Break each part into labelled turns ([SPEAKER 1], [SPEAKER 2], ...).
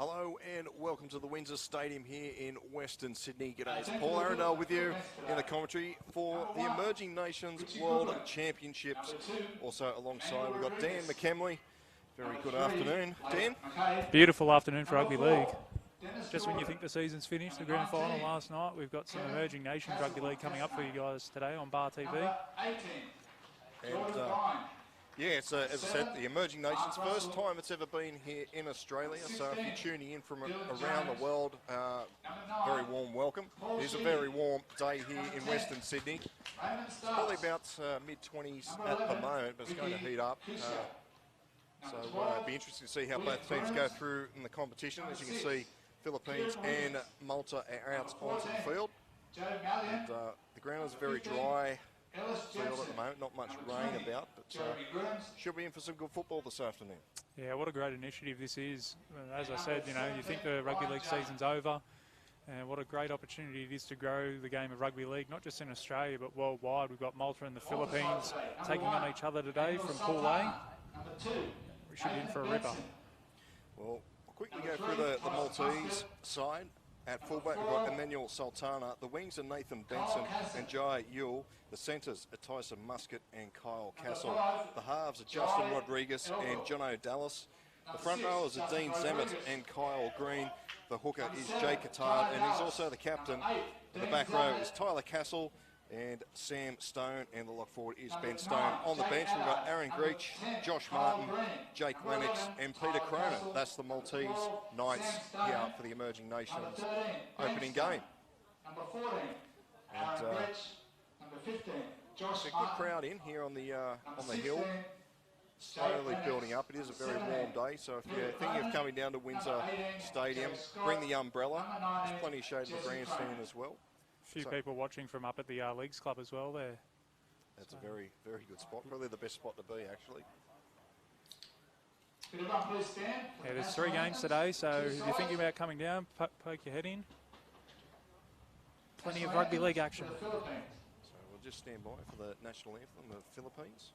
[SPEAKER 1] Hello and welcome to the Windsor Stadium here in Western Sydney. G'day, it's Paul Arundel with you in the commentary for the Emerging Nations World Championships. Also alongside we've got Dan McKemley. Very good afternoon, Dan.
[SPEAKER 2] Beautiful afternoon for Rugby League. Just when you think the season's finished, the grand final last night, we've got some Emerging Nations Rugby League coming up for you guys today on Bar TV.
[SPEAKER 1] And yeah, so as I said, the Emerging Nations, first time it's ever been here in Australia. So if you're tuning in from around the world, very warm welcome. It is a very warm day here in Western Sydney. It's probably about mid-20s at the moment, but it's going to heat up. So it'll be interesting to see how both teams go through in the competition. As you can see, Philippines and Malta are out onto the field. And the ground is very dry field at the moment, not much rain about, but should be in for some good football this afternoon.
[SPEAKER 2] Yeah, what a great initiative this is. As I said, you know, you think the rugby league season's over, and what a great opportunity it is to grow the game of rugby league, not just in Australia, but worldwide. We've got Malta and the Philippines taking on each other today from Pool A. We should be in for a ripper.
[SPEAKER 1] Well, I'll quickly go through the Maltese side. At fullback, we've got Emmanuel Sultana. The wings are Nathan Benson and Jai Yule. The centres are Tyson Muscat and Kyle Castle. The halves are Justin Rodriguez and Jono Dallas. The front rowers are Dean Zammit and Kyle Green. The hooker is Jay Cattard, and he's also the captain. In the back row is Tyler Castle and Sam Stone, and the lock forward is Ben Stone. On the bench, we've got Aaron Greach, Josh Martin, Jake Lennox, and Peter Cronin. That's the Maltese Knights here for the Emerging Nations opening game. And it's a good crowd in here on the hill, slowly building up. It is a very warm day, so if you're thinking of coming down to Windsor Stadium, bring the umbrella. There's plenty of shade in the grandstand as well.
[SPEAKER 2] A few people watching from up at the Leagues Club as well there.
[SPEAKER 1] That's a very, very good spot. Probably the best spot to be, actually.
[SPEAKER 2] Yeah, there's 3 games today, so if you're thinking about coming down, poke your head in. Plenty of rugby league action.
[SPEAKER 1] So we'll just stand by for the national anthem of the Philippines.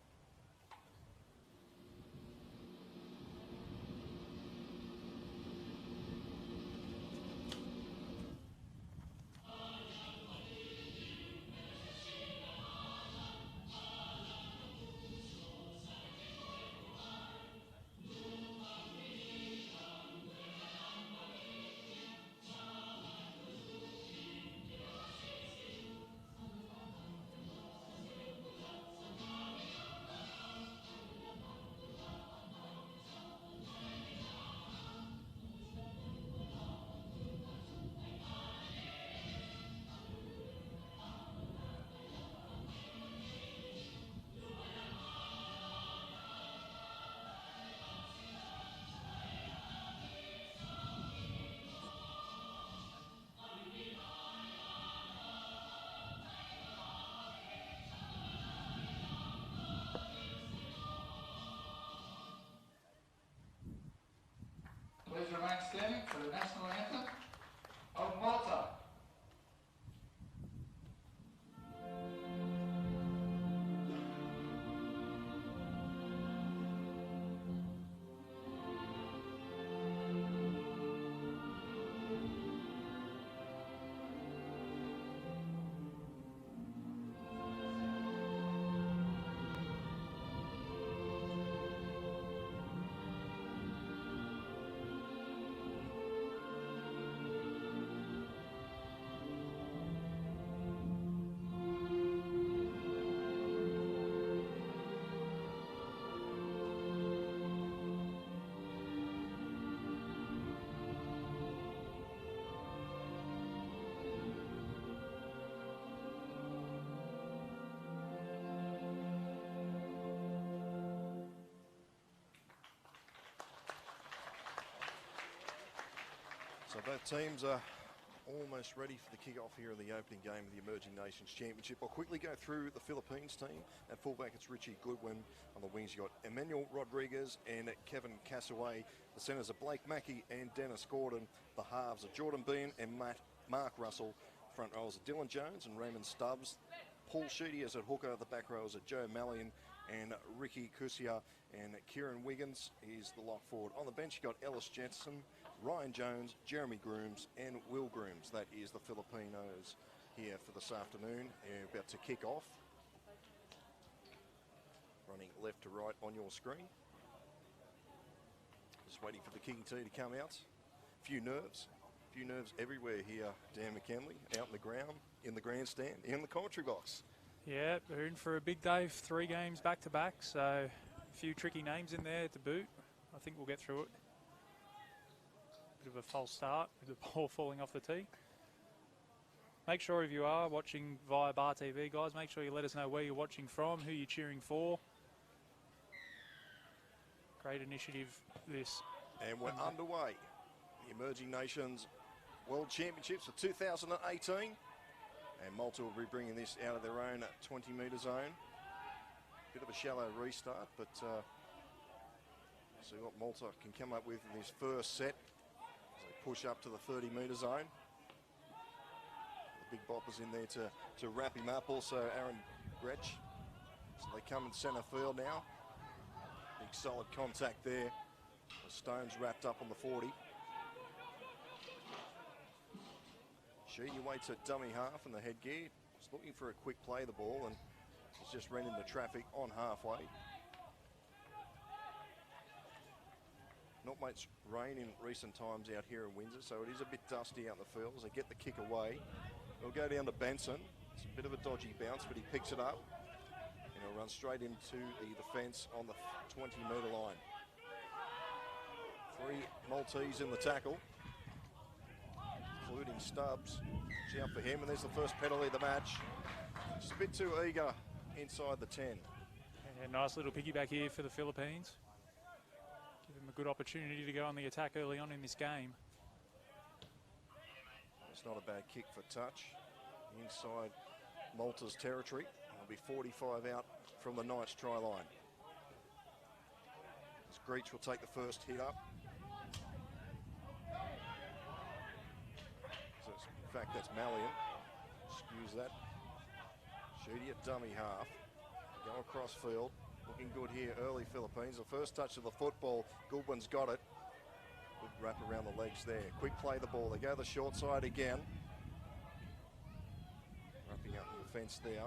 [SPEAKER 3] Please remain standing for the national anthem of Malta.
[SPEAKER 1] So both teams are almost ready for the kick-off here in the opening game of the Emerging Nations Championship. I'll quickly go through the Philippines team. At fullback, it's Richie Goodwin. On the wings, you've got Emmanuel Rodriguez and Kevin Cassaway. The centres are Blake Mackey and Dennis Gordon. The halves are Jordan Bean and Mark Russell. Front rows are Dylan Jones and Raymond Stubbs. Paul Sheedy is at hooker. The back rows are Joe Mallion and Ricky Kusia, and Kieran Wiggins is the lock forward. On the bench, you've got Ellis Jensen, Ryan Jones, Jeremy Grooms and Will Grooms. That is the Filipinos here for this afternoon. They're about to kick off. Running left to right on your screen. Just waiting for the kicking tee to come out. Few nerves everywhere here, Dan McKinley, out in the ground, in the grandstand, in the commentary box.
[SPEAKER 2] Yeah, we're in for a big day, 3 games back to back, so a few tricky names in there to boot. I think we'll get through it. Bit of a false start with the ball falling off the tee. Make sure if you are watching via Bar TV, guys, make sure you let us know where you're watching from, who you're cheering for. Great initiative, this.
[SPEAKER 1] And we're underway. The Emerging Nations World Championships for 2018. And Malta will be bringing this out of their own 20-metre zone. Bit of a shallow restart, but see what Malta can come up with in this first set as they push up to the 30-metre zone. The big boppers in there to wrap him up. Also Aaron Gretsch. So they come in centre field now. Big solid contact there. The Stones wrapped up on the 40. Sheedy waits at dummy half in the headgear. He's looking for a quick play the ball and he's just ran into traffic on halfway. Not much rain in recent times out here in Windsor, so it is a bit dusty out in the field as they get the kick away. It'll go down to Benson. It's a bit of a dodgy bounce, but he picks it up. And he'll run straight into the defence on the 20-metre line. 3 Maltese in the tackle, including Stubbs. Watch out for him, and there's the first penalty of the match. Just a bit too eager inside the 10.
[SPEAKER 2] Yeah, nice little piggyback here for the Philippines. Give them a good opportunity to go on the attack early on in this game.
[SPEAKER 1] It's not a bad kick for touch. Inside Malta's territory. It'll be 45 out from the Knights try line. As Greach will take the first hit up. In fact, that's Malian. Excuse that. Sheedy at dummy half. Go across field. Looking good here, early Philippines. The first touch of the football. Goodwin's got it. Good wrap around the legs there. Quick play the ball. They go the short side again. Wrapping up the defence there.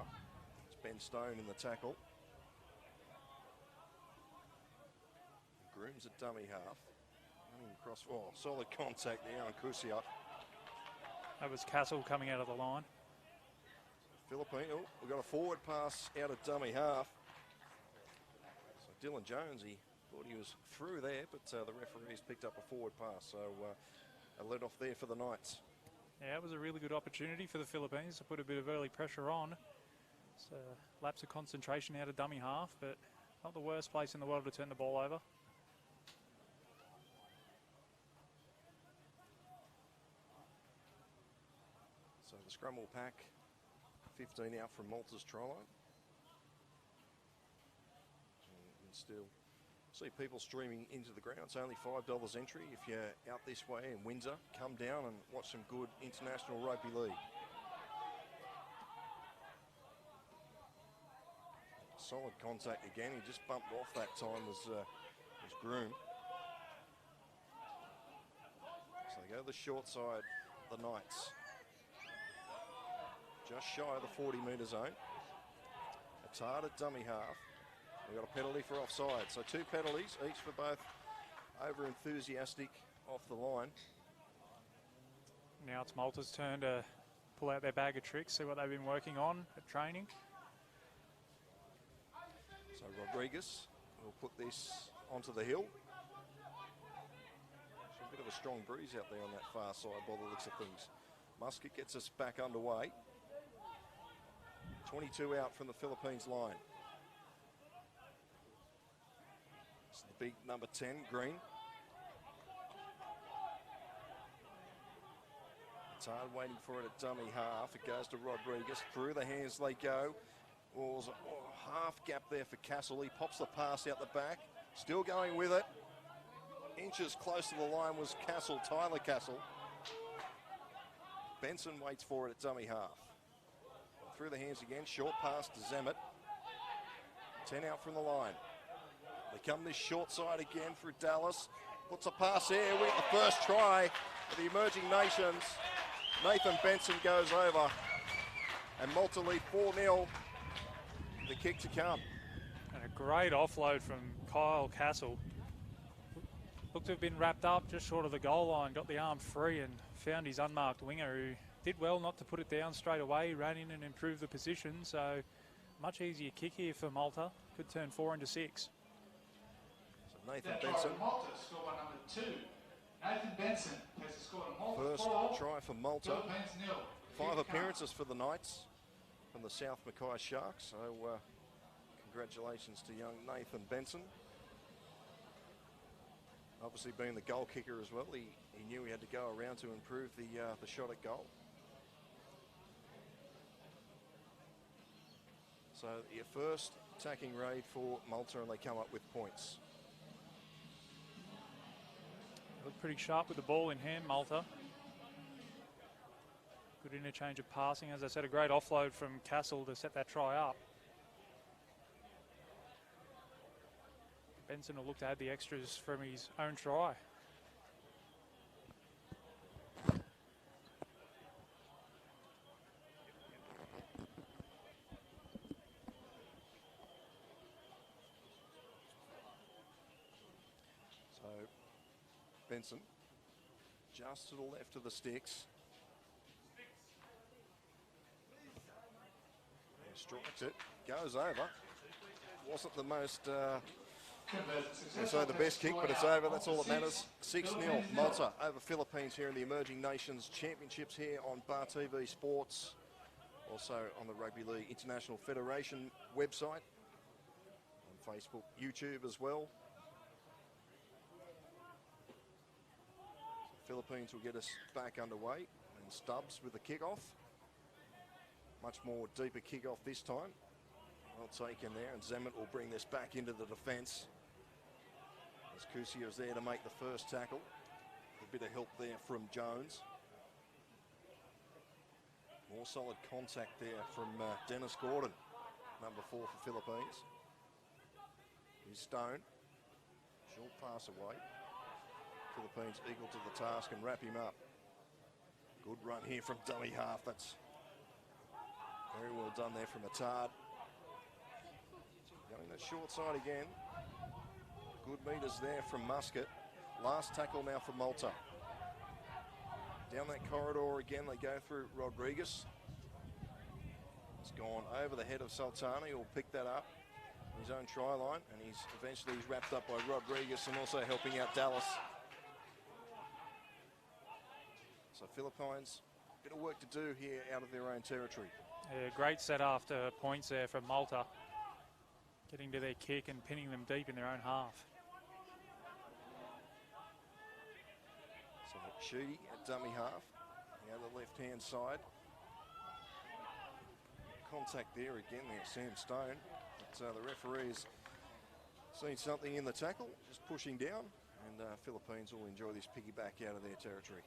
[SPEAKER 1] It's Ben Stone in the tackle. Grooms at dummy half. Running across. Oh, solid contact there on Kusiak.
[SPEAKER 2] That was Castle coming out of the line.
[SPEAKER 1] Philippine, oh, we've got a forward pass out of dummy half. So Dylan Jones, he thought he was through there, but the referees picked up a forward pass. So a let off there for the Knights.
[SPEAKER 2] Yeah, it was a really good opportunity for the Philippines to put a bit of early pressure on. It's a lapse of concentration out of dummy half, but not the worst place in the world to turn the ball over.
[SPEAKER 1] So the scrum will pack 15 out from Malta's try line. And still see people streaming into the ground. It's only $5 entry. If you're out this way in Windsor, come down and watch some good international rugby league. Solid contact again. He just bumped off that time was Groom. So they go to the short side, the Knights. Just shy of the 40-metre zone. It's hard at dummy half. We've got a penalty for offside. So 2 penalties, each for both over-enthusiastic off the line.
[SPEAKER 2] Now it's Malta's turn to pull out their bag of tricks, see what they've been working on at training.
[SPEAKER 1] So Rodriguez will put this onto the hill. There's a bit of a strong breeze out there on that far side by the looks of things. Muscat gets us back underway. 22 out from the Philippines line. It's the big number 10, Green. It's hard waiting for it at dummy half. It goes to Rodriguez. Through the hands they go. Oh, half gap there for Castle. He pops the pass out the back. Still going with it. Inches close to the line was Castle, Tyler Castle. Benson waits for it at dummy half. Through the hands again, short pass to Zemet. 10 out from the line. They come this short side again through Dallas. Puts a pass there. We get the first try for the emerging nations. Nathan Benson goes over. And Malta lead 4-0. The kick to come.
[SPEAKER 2] And a great offload from Kyle Castle. Looked to have been wrapped up just short of the goal line. Got the arm free and found his unmarked winger, who did well not to put it down straight away. Ran in and improved the position. So much easier kick here for Malta. Could turn 4 into 6.
[SPEAKER 1] So Nathan Benson.
[SPEAKER 3] Malta, score by number 2. Nathan Benson has scored a Malta
[SPEAKER 1] First
[SPEAKER 3] 4,
[SPEAKER 1] try for Malta.
[SPEAKER 3] Philippines 0.
[SPEAKER 1] 5 appearances for the Knights from the South Mackay Sharks. So congratulations to young Nathan Benson. Obviously being the goal kicker as well, he knew he had to go around to improve the shot at goal. So your first attacking raid for Malta, and they come up with points.
[SPEAKER 2] Looked pretty sharp with the ball in hand, Malta. Good interchange of passing. As I said, a great offload from Castle to set that try up. Benson will look to add the extras from his own try.
[SPEAKER 1] So Benson just to the left of the sticks. And strikes it, goes over. Wasn't the most, so the best kick, but it's over. That's all that matters. 6-0 Malta over Philippines here in the Emerging Nations Championships here on Bar TV Sports. Also on the Rugby League International Federation website. On Facebook, YouTube as well. Philippines will get us back underway, and Stubbs with the kick-off. Much more deeper kick-off this time. Well taken there, and Zemet will bring this back into the defence. As Kusia is there to make the first tackle. A bit of help there from Jones. More solid contact there from Dennis Gordon, number 4 for Philippines. Here's Stone. Short pass away. Philippines equal to the task and wrap him up. Good run here from dummy half. That's very well done there from Attard. Going that short side again. Good meters there from Muscat. Last tackle now for Malta. Down that corridor again, they go through Rodriguez. It's gone over the head of Sultana. He'll pick that up on his own try line, and he's wrapped up by Rodriguez and also helping out Dallas. So Philippines, a bit of work to do here out of their own territory.
[SPEAKER 2] Yeah, great set after points there from Malta. Getting to their kick and pinning them deep in their own half.
[SPEAKER 1] So Sheedy at dummy half, the other left-hand side. Contact there again there, Sam Stone. But the referee's seen something in the tackle, just pushing down, and Philippines will enjoy this piggyback out of their territory.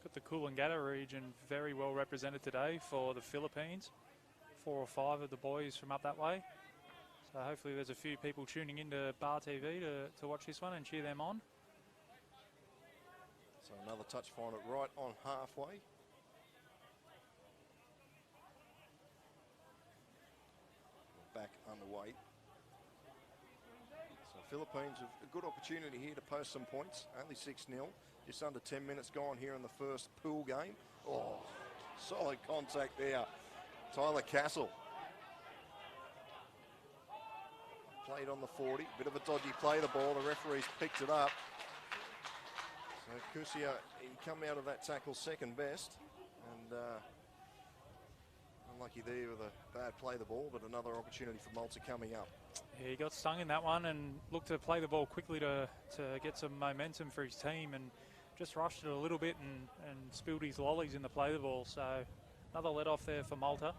[SPEAKER 2] Got the Coolangatta region very well represented today for the Philippines. 4 or 5 of the boys from up that way. So hopefully there's a few people tuning into Bar TV to watch this one and cheer them on.
[SPEAKER 1] So another touch find it right on halfway. We're back underway. So Philippines have a good opportunity here to post some points. Only 6-0. Just under 10 minutes gone here in the first pool game. Oh, solid contact there. Tyler Castle. Played on the 40. Bit of a dodgy play the ball. The referee's picked it up. So Kusia, he come out of that tackle second best. And unlucky there with a bad play the ball, but another opportunity for Malta coming up.
[SPEAKER 2] Yeah, he got stung in that one and looked to play the ball quickly to get some momentum for his team, and just rushed it a little bit and spilled his lollies in the play the ball. So another let off there for Malta.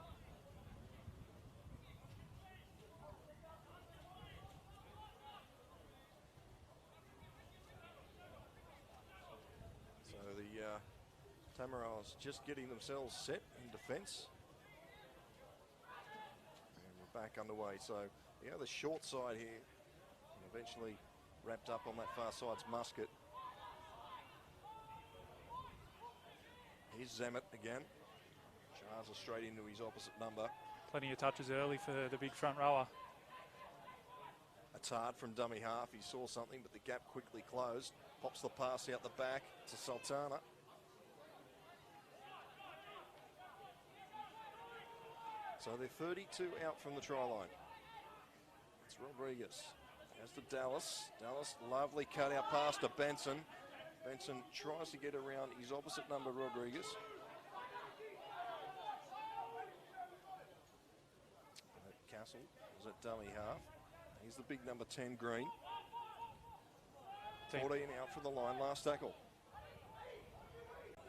[SPEAKER 1] So the Tamarals just getting themselves set in defence. And we're back underway. So the short side here, and eventually wrapped up on that far side's Muscat. Here's Zammit again. Charles straight into his opposite number.
[SPEAKER 2] Plenty of touches early for the big front rower.
[SPEAKER 1] Attard from dummy half. He saw something, but the gap quickly closed. Pops the pass out the back to Sultana. So they're 32 out from the try line. It's Rodriguez. As to Dallas. Dallas, lovely cutout pass to Benson. Benson tries to get around his opposite number, Rodriguez. Castle is at dummy half. He's the big number 10, Green. 14 out from the line, last tackle.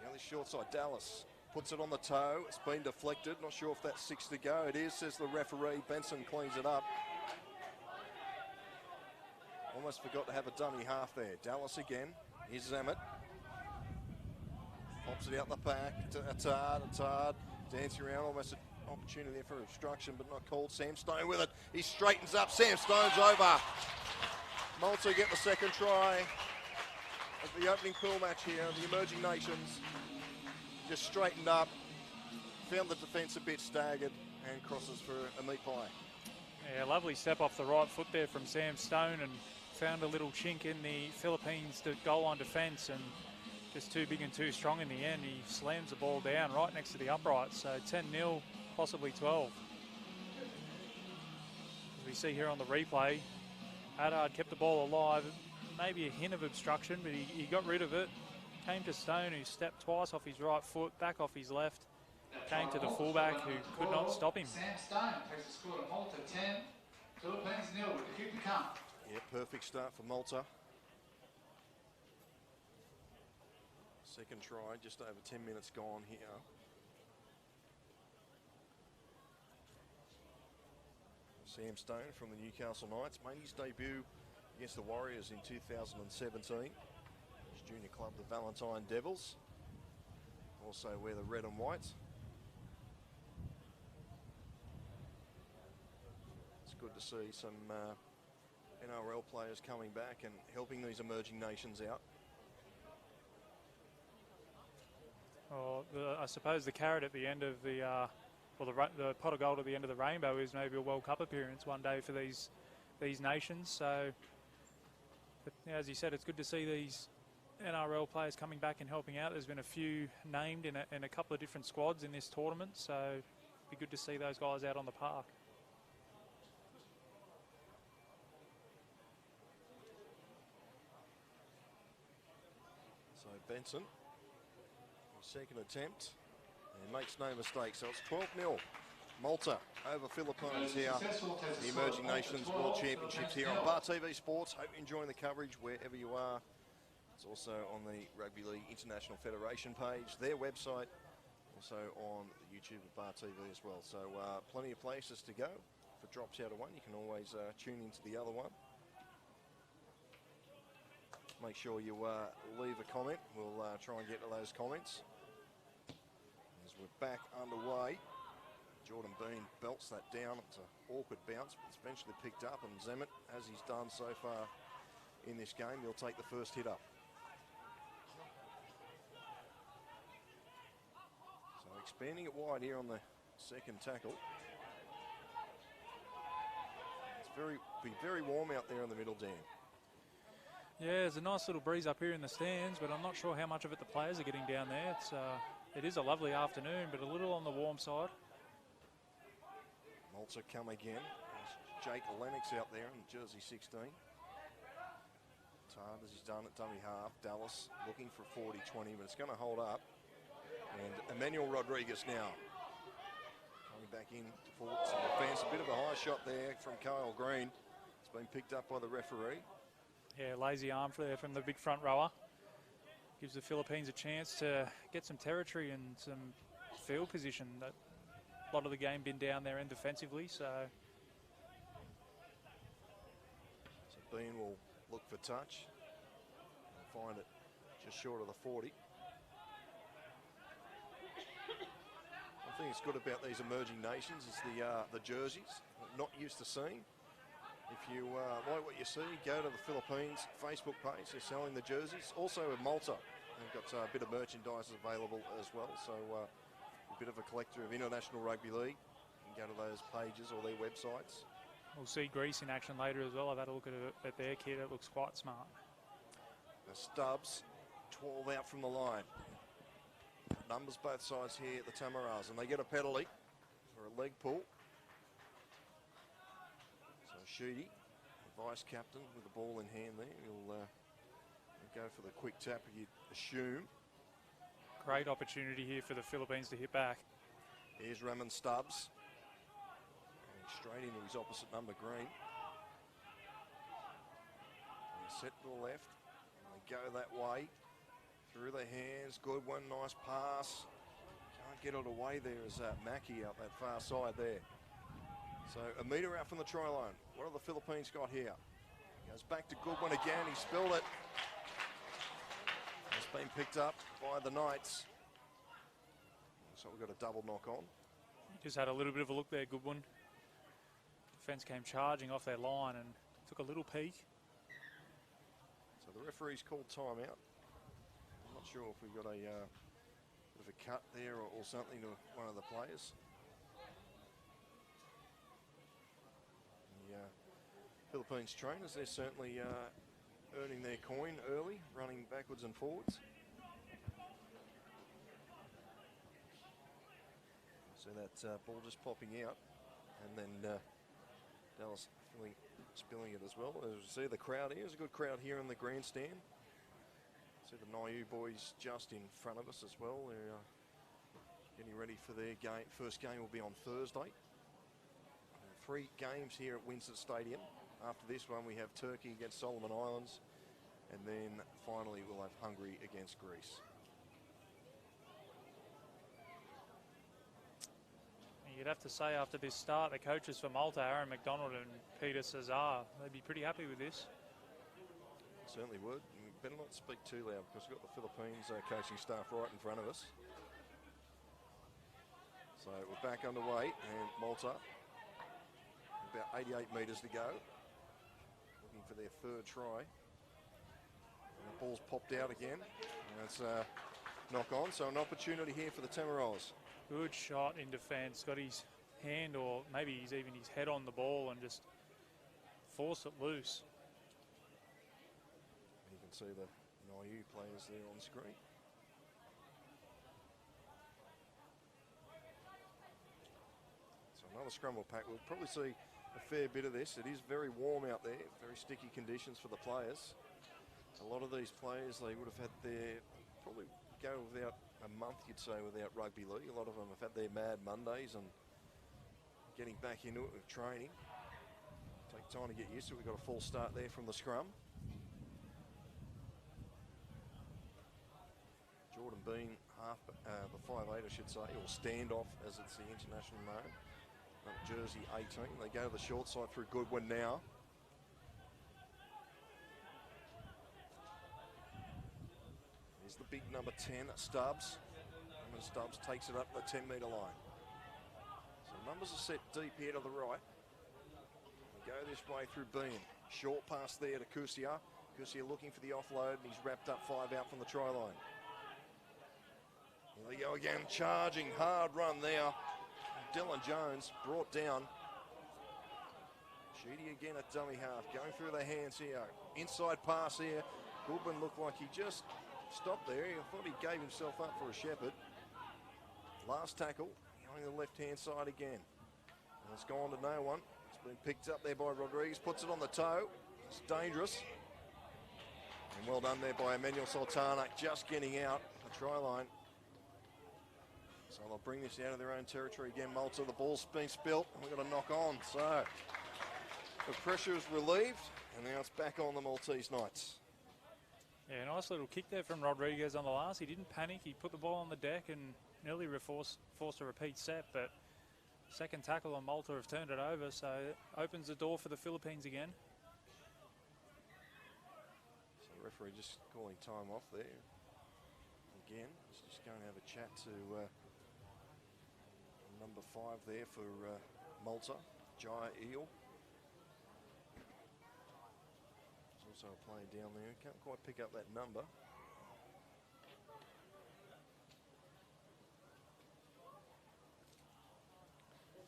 [SPEAKER 1] The other short side, Dallas puts it on the toe. It's been deflected. Not sure if that's 6 to go. It is, says the referee. Benson cleans it up. Almost forgot to have a dummy half there. Dallas again. Here's Zammit. Pops it out the back to Attard. Dancing around, almost an opportunity there for obstruction, but not called. Sam Stone with it. He straightens up. Sam Stone's over. Malta get the second try of the opening pool match here. The Emerging Nations just straightened up, found the defence a bit staggered, and crosses for a meat pie.
[SPEAKER 2] Yeah, lovely step off the right foot there from Sam Stone, and found a little chink in the Philippines goal line defence, and just too big and too strong in the end. He slams the ball down right next to the upright, so 10-0, possibly 12. As we see here on the replay, Haddad kept the ball alive, maybe a hint of obstruction, but he got rid of it. Came to Stone, who stepped twice off his right foot, back off his left. Came to the fullback, who could not stop him.
[SPEAKER 3] Sam Stone takes the score to Malta 10, Philippines 0 with the kick to come.
[SPEAKER 1] Yeah, perfect start for Malta. Second try, just over 10 minutes gone here. Sam Stone from the Newcastle Knights made his debut against the Warriors in 2017. His junior club, the Valentine Devils. Also wear the red and white. It's good to see some NRL players coming back and helping these emerging nations out.
[SPEAKER 2] Oh, I suppose the carrot at the end of the the pot of gold at the end of the rainbow is maybe a World Cup appearance one day for these nations. So, but, as you said, it's good to see these NRL players coming back and helping out. There's been a few named in a couple of different squads in this tournament, so it'd be good to see those guys out on the park.
[SPEAKER 1] So Benson, second attempt, and makes no mistake. So it's 12-0. Malta over Philippines here. The Emerging Nations World Championships here on Bar TV Sports. Hope you're enjoying the coverage wherever you are. It's also on the Rugby League International Federation page, their website, also on the YouTube of Bar TV as well. So plenty of places to go. If it drops out of one, you can always tune into the other one. Make sure you leave a comment. We'll try and get to those comments. As we're back underway, Jordan Bean belts that down. It's an awkward bounce, but it's eventually picked up, and Zammit, as he's done so far in this game, he'll take the first hit up. So expanding it wide here on the second tackle. It's be very warm out there in the middle, Dan.
[SPEAKER 2] Yeah, there's a nice little breeze up here in the stands, but I'm not sure how much of it the players are getting down there. It is a lovely afternoon, but a little on the warm side.
[SPEAKER 1] Malta come again. There's Jake Lennox out there in jersey 16. Tard as he's done at dummy half. Dallas looking for 40-20, but it's going to hold up. And Emmanuel Rodriguez now coming back in for some defence. A bit of a high shot there from Kyle Green. It's been picked up by the referee.
[SPEAKER 2] Yeah, lazy arm there from the big front rower. Gives the Philippines a chance to get some territory and some field position. That a lot of the game been down there and defensively, so
[SPEAKER 1] Bean will look for touch and find it just short of the 40. One thing that's good about these emerging nations is the jerseys. We're not used to seeing. If you like what you see, go to the Philippines Facebook page. They're selling the jerseys. Also in Malta, they've got a bit of merchandise available as well. So a bit of a collector of international rugby league. You can go to those pages or their websites.
[SPEAKER 2] We'll see Greece in action later as well. I've had a look at their kit. It looks quite smart.
[SPEAKER 1] The Stubbs, 12 out from the line. Numbers both sides here at the Tamaras, and they get a penalty for a leg pull. So Sheedy, the vice captain with the ball in hand there, he'll go for the quick tap, you'd assume.
[SPEAKER 2] Great opportunity here for the Philippines to hit back.
[SPEAKER 1] Here's Raymond Stubbs. Going straight into his opposite number, Green. They set to the left. They go that way. Through the hands. Good one. Nice pass. Can't get it away there as Mackie out that far side there. So a metre out from the try line. What have the Philippines got here? Goes back to Goodwin again. He spilled it. It's been picked up by the Knights. So we've got a double knock on.
[SPEAKER 2] Just had a little bit of a look there, Goodwin. Defence came charging off their line and took a little peek.
[SPEAKER 1] So the referee's called timeout. I'm not sure if we've got a bit of a cut there or something to one of the players. The Philippines trainers, they're certainly earning their coin early, running backwards and forwards. So that ball just popping out, and then Dallas spilling it as well. As you see, the crowd here, there's a good crowd here in the grandstand. See the Niu boys just in front of us as well. They're getting ready for their game. First game will be on Thursday. 3 games here at Windsor Stadium. After this one, we have Turkey against Solomon Islands, and then finally we'll have Hungary against Greece.
[SPEAKER 2] You'd have to say after this start, the coaches for Malta, Aaron McDonald and Peter Cesar, they'd be pretty happy with this.
[SPEAKER 1] Certainly would. We better not speak too loud because we've got the Philippines coaching staff right in front of us. So we're back underway, and Malta, about 88 metres to go, looking for their 3rd try. And the ball's popped out again, and it's knock on. So an opportunity here for the Tamaras.
[SPEAKER 2] Good shot in defence. Got his hand, or maybe he's even his head on the ball and just forced it loose.
[SPEAKER 1] You can see the Niu players there on screen. So another scramble pack. We'll probably see a fair bit of this. It is very warm out there, very sticky conditions for the players. A lot of these players, they would have had their, probably go without a month, you'd say, without rugby league. A lot of them have had their mad Mondays and getting back into it with training. Take time to get used to it. We've got a full start there from the scrum. Jordan Bean, the 5'8", I should say, or standoff as it's the international name. Jersey 18. They go to the short side through Goodwin now. Here's the big number 10, Stubbs. And Stubbs takes it up the 10-metre line. So numbers are set deep here to the right. They go this way through Bean. Short pass there to Kusia. Kusia looking for the offload, and he's wrapped up 5 out from the try line. Here they go again, charging, hard run there. Dylan Jones brought down. Sheedy again at dummy half, going through the hands here. Inside pass here. Goodwin looked like he just stopped there. I thought he gave himself up for a shepherd. Last tackle, going to the left-hand side again. And it's gone to no one. It's been picked up there by Rodriguez, puts it on the toe. It's dangerous. And well done there by Emmanuel Sultana, just getting out the try line. So they'll bring this out of their own territory again. Malta, the ball's been spilt, and we've got a knock on. So the pressure is relieved, and now it's back on the Maltese Knights.
[SPEAKER 2] Yeah, nice little kick there from Rodriguez on the last. He didn't panic. He put the ball on the deck and nearly forced a repeat set, but second tackle on Malta have turned it over, so it opens the door for the Philippines again.
[SPEAKER 1] So the referee just calling time off there. Again, he's just going to have a chat to number 5 there for Malta, Jai Eel. also a player down there. Can't quite pick up that number.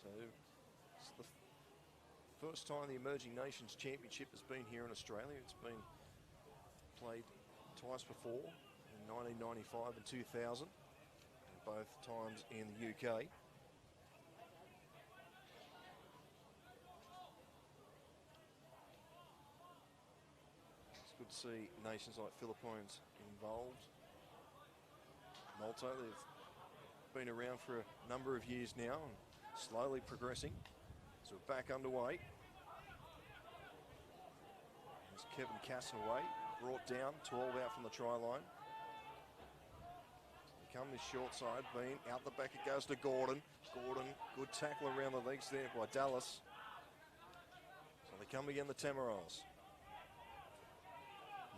[SPEAKER 1] So it's the first time the Emerging Nations Championship has been here in Australia. It's been played twice before, in 1995 and 2000, and both times in the UK. It's good to see nations like Philippines involved. Malta, they've been around for a number of years now and slowly progressing. So we're back underway. There's Kevin Castaway, brought down, 12 out from the try line. So come this short side, beam, out the back it goes to Gordon. Gordon, good tackle around the legs there by Dallas. So they come again, the Tamarols.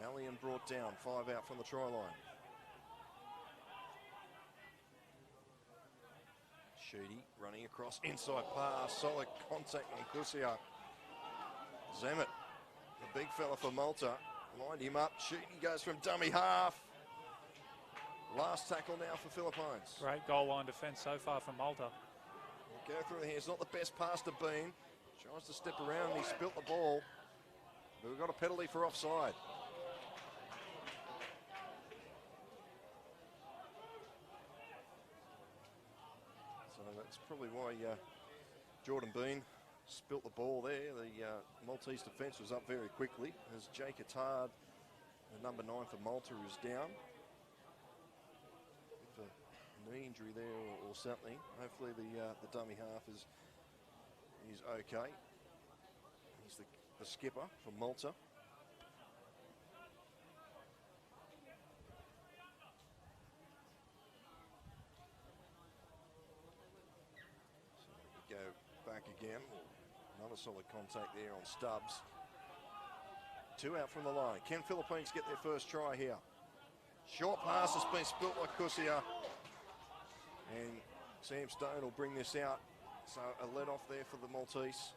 [SPEAKER 1] Malian brought down, 5 out from the try line. Sheedy running across, inside pass, solid contact on Kusia. Zemet, the big fella for Malta, lined him up. Sheedy goes from dummy half. Last tackle now for Philippines.
[SPEAKER 2] Great goal line defence so far from Malta.
[SPEAKER 1] Go through the hands, not the best pass to Bean. Tries to step around and he spilt the ball. But we've got a penalty for offside. So that's probably why Jordan Bean spilt the ball there. The Maltese defence was up very quickly as Jake Attard, the number 9 for Malta, is down. Bit of a knee injury there or something. Hopefully the dummy half is okay. He's the skipper for Malta. So we go back again. Another solid contact there on Stubbs. 2 out from the line. Can Philippines get their first try here? Short pass has been spilt by Kusia. And Sam Stone will bring this out. So a let off there for the Maltese.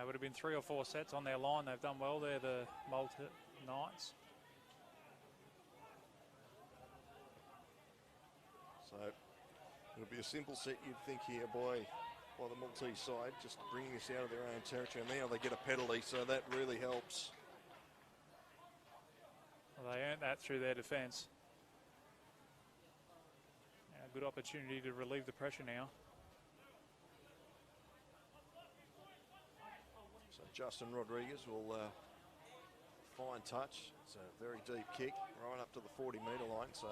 [SPEAKER 2] Would have been 3 or 4 sets on their line. They've done well there, the Malta Knights.
[SPEAKER 1] So it'll be a simple set, you'd think, here by the Maltese side, just bringing this out of their own territory. And now they get a penalty, so that really helps.
[SPEAKER 2] Well, they earned that through their defence. A good opportunity to relieve the pressure now.
[SPEAKER 1] So Justin Rodriguez will fine touch. It's a very deep kick, right up to the 40-metre line. So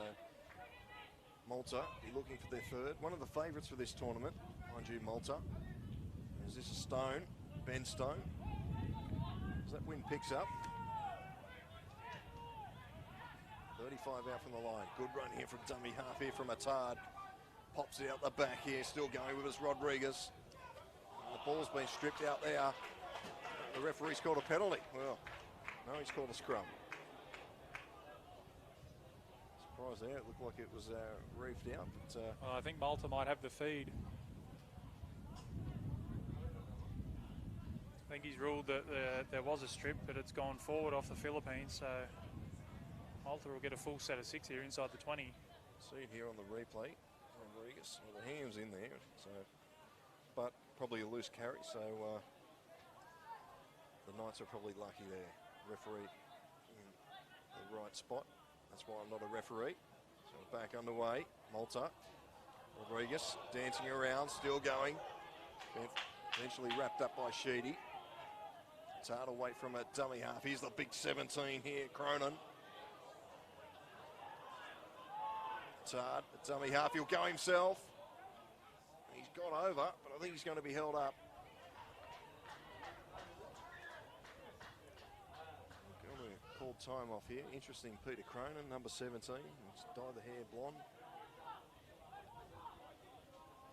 [SPEAKER 1] Malta be looking for their third. One of the favourites for this tournament, mind you, Malta. Is this a Stone? Ben Stone. As that wind picks up. 35 out from the line. Good run here from dummy half here from Attard. Pops it out the back here, still going with us, Rodriguez. The ball's been stripped out there. The referee's called a penalty. Well, no, he's called a scrum. Surprised there, it looked like it was reefed out. But,
[SPEAKER 2] well, I think Malta might have the feed. I think he's ruled that there was a strip, but it's gone forward off the Philippines, so Malta will get a full set of 6 here inside the 20.
[SPEAKER 1] See it here on the replay. Rodriguez, well, the hand's in there, so, but probably a loose carry, so the Knights are probably lucky there. Referee in the right spot. That's why I'm not a referee. So back underway. Malta. Rodriguez dancing around, still going. Eventually wrapped up by Sheedy. It's hard to wait from a dummy half. Here's the big 17 here, Cronin. Attard, the dummy half, he'll go himself. He's got over, but I think he's going to be held up. Going to call time off here. Interesting, Peter Cronin, number 17. He's dyed the hair blonde.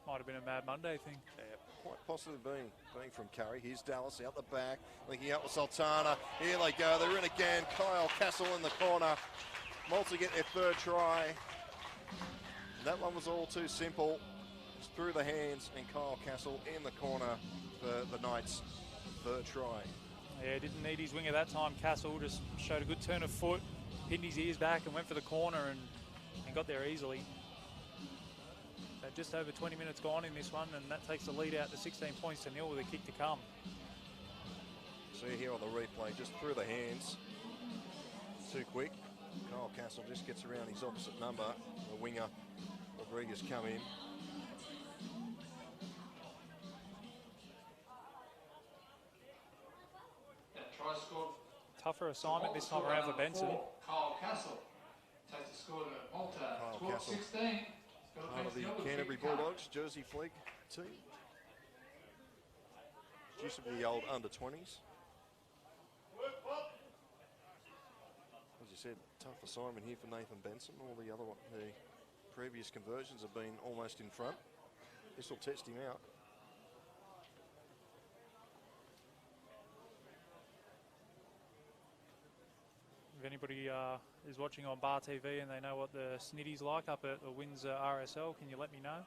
[SPEAKER 2] Might have been a Mad Monday thing.
[SPEAKER 1] Quite possibly being from Curry. Here's Dallas out the back, linking up with Sultana. Here they go, they're in again. Kyle Castle in the corner. Malta get their third try. That one was all too simple. It's through the hands, and Kyle Castle in the corner for the Knights. third try.
[SPEAKER 2] Yeah, didn't need his winger that time. Castle just showed a good turn of foot, pinned his ears back and went for the corner and got there easily. So just over 20 minutes gone in this one, and that takes the lead out to 16 points to nil with a kick to come.
[SPEAKER 1] See here on the replay, just through the hands. Too quick. Kyle Castle just gets around his opposite number. The winger, Rodriguez, come in.
[SPEAKER 3] Try scored.
[SPEAKER 2] Tougher assignment this time around for Benson.
[SPEAKER 3] Kyle Castle takes the score to Malta.
[SPEAKER 1] Kyle Castle,
[SPEAKER 3] 12-16.
[SPEAKER 1] part of the Canterbury Bulldogs Jersey Flag team. Used to be the old under-20s. As you said, tough assignment here for Nathan Benson. All the other the previous conversions have been almost in front. This will test him out.
[SPEAKER 2] If anybody is watching on Bar TV and they know what the snitty's like up at the Windsor RSL, can you let me know?